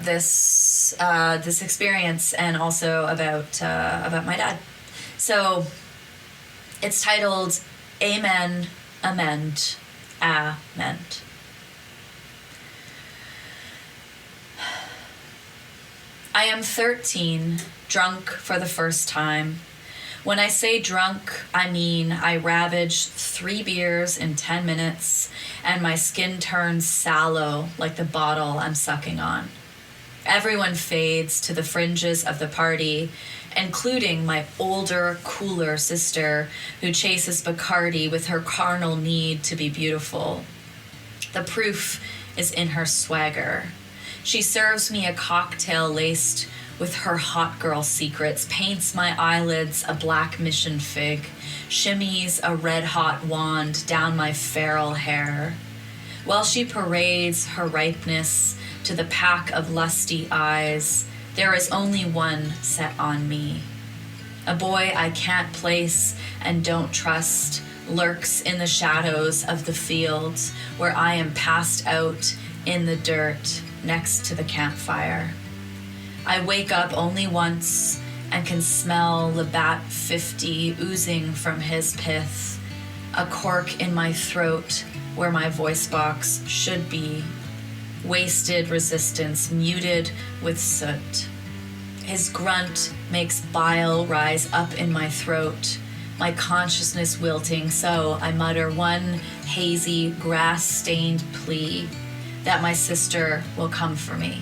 this experience, and also about my dad. So it's titled Amen, Amend, Amend. I am 13, drunk for the first time. When I say drunk, I mean I ravaged 3 beers in 10 minutes, and my skin turns sallow like the bottle I'm sucking on. Everyone fades to the fringes of the party, including my older, cooler sister who chases Bacardi with her carnal need to be beautiful. The proof is in her swagger. She serves me a cocktail laced with her hot girl secrets, paints my eyelids a black mission fig, shimmies a red-hot wand down my feral hair. While she parades her ripeness to the pack of lusty eyes, there is only one set on me. A boy I can't place and don't trust lurks in the shadows of the fields where I am passed out in the dirt next to the campfire. I wake up only once and can smell Labatt 50 oozing from his pith, a cork in my throat where my voice box should be, wasted resistance muted with soot. His grunt makes bile rise up in my throat, my consciousness wilting, so I mutter one hazy, grass-stained plea that my sister will come for me.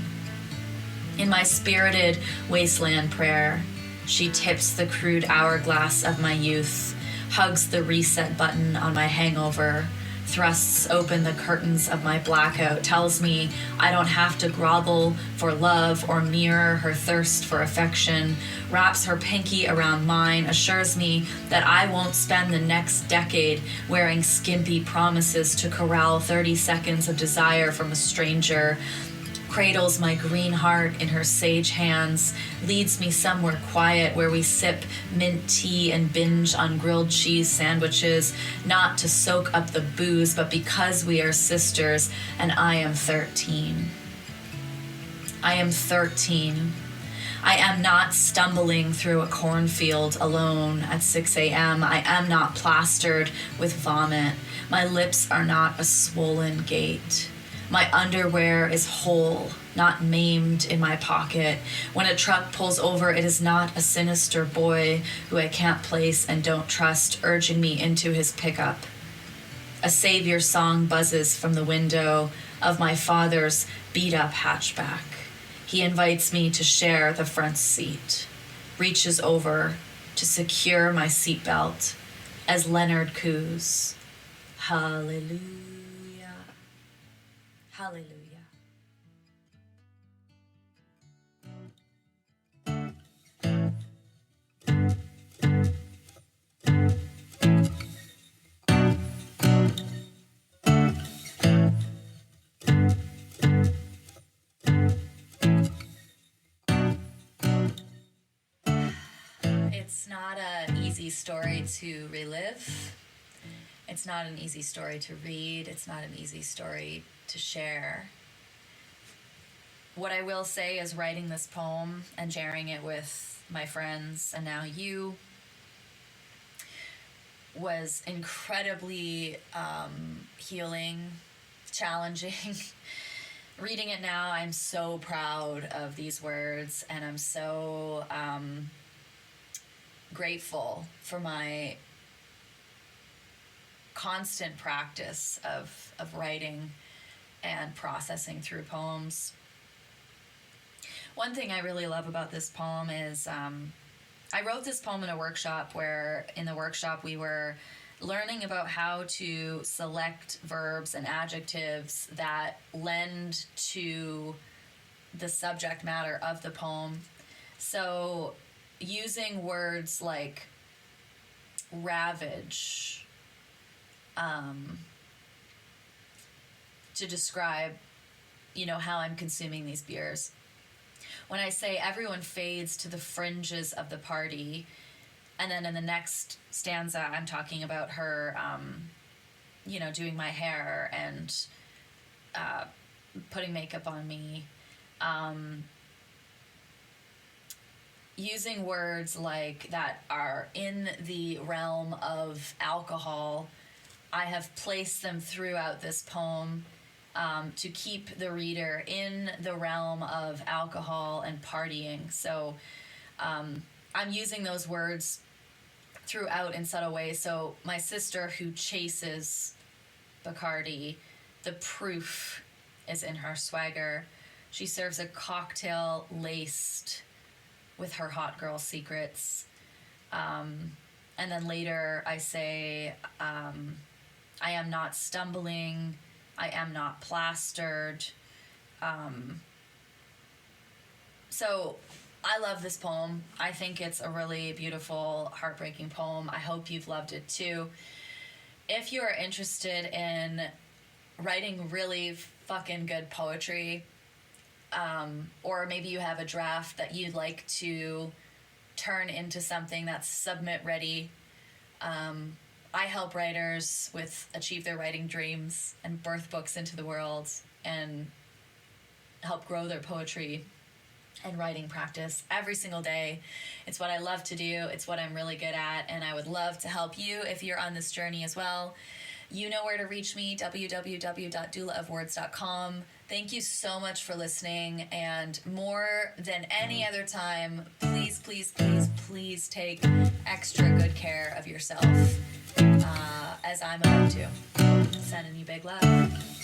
In my spirited wasteland prayer, she tips the crude hourglass of my youth, hugs the reset button on my hangover, thrusts open the curtains of my blackout, tells me I don't have to grovel for love or mirror her thirst for affection, wraps her pinky around mine, assures me that I won't spend the next decade wearing skimpy promises to corral 30 seconds of desire from a stranger, cradles my green heart in her sage hands, leads me somewhere quiet where we sip mint tea and binge on grilled cheese sandwiches, not to soak up the booze, but because we are sisters, and I am 13. I am 13. I am not stumbling through a cornfield alone at 6 a.m. I am not plastered with vomit. My lips are not a swollen gate. My underwear is whole, not maimed in my pocket. When a truck pulls over, it is not a sinister boy who I can't place and don't trust urging me into his pickup. A savior song buzzes from the window of my father's beat-up hatchback. He invites me to share the front seat, reaches over to secure my seatbelt as Leonard coos, "Hallelujah. Hallelujah." It's not an easy story to relive. It's not an easy story to read. It's not an easy story to share. What I will say is writing this poem and sharing it with my friends and now you was incredibly healing, challenging. Reading it now, I'm so proud of these words, and I'm so grateful for my constant practice of writing and processing through poems. One thing I really love about this poem is I wrote this poem in a workshop where in the workshop we were learning about how to select verbs and adjectives that lend to the subject matter of the poem. So using words like ravage to describe, how I'm consuming these beers. When I say everyone fades to the fringes of the party, and then in the next stanza, I'm talking about her, doing my hair and putting makeup on me. Using words like that are in the realm of alcohol, I have placed them throughout this poem to keep the reader in the realm of alcohol and partying. So I'm using those words throughout in subtle ways. So my sister who chases Bacardi, the proof is in her swagger. She serves a cocktail laced with her hot girl secrets. And then later I say, I am not stumbling, I am not plastered. So I love this poem. I think it's a really beautiful, heartbreaking poem. I hope you've loved it too. If you are interested in writing really fucking good poetry, or maybe you have a draft that you'd like to turn into something that's submit ready, I help writers achieve their writing dreams and birth books into the world and help grow their poetry and writing practice every single day. It's what I love to do. It's what I'm really good at, and I would love to help you if you're on this journey as well. You know where to reach me, www.doulaofwords.com. Thank you so much for listening, and more than any other time, please, please, please, please take extra good care of yourself, as I'm about to. Sending you big love.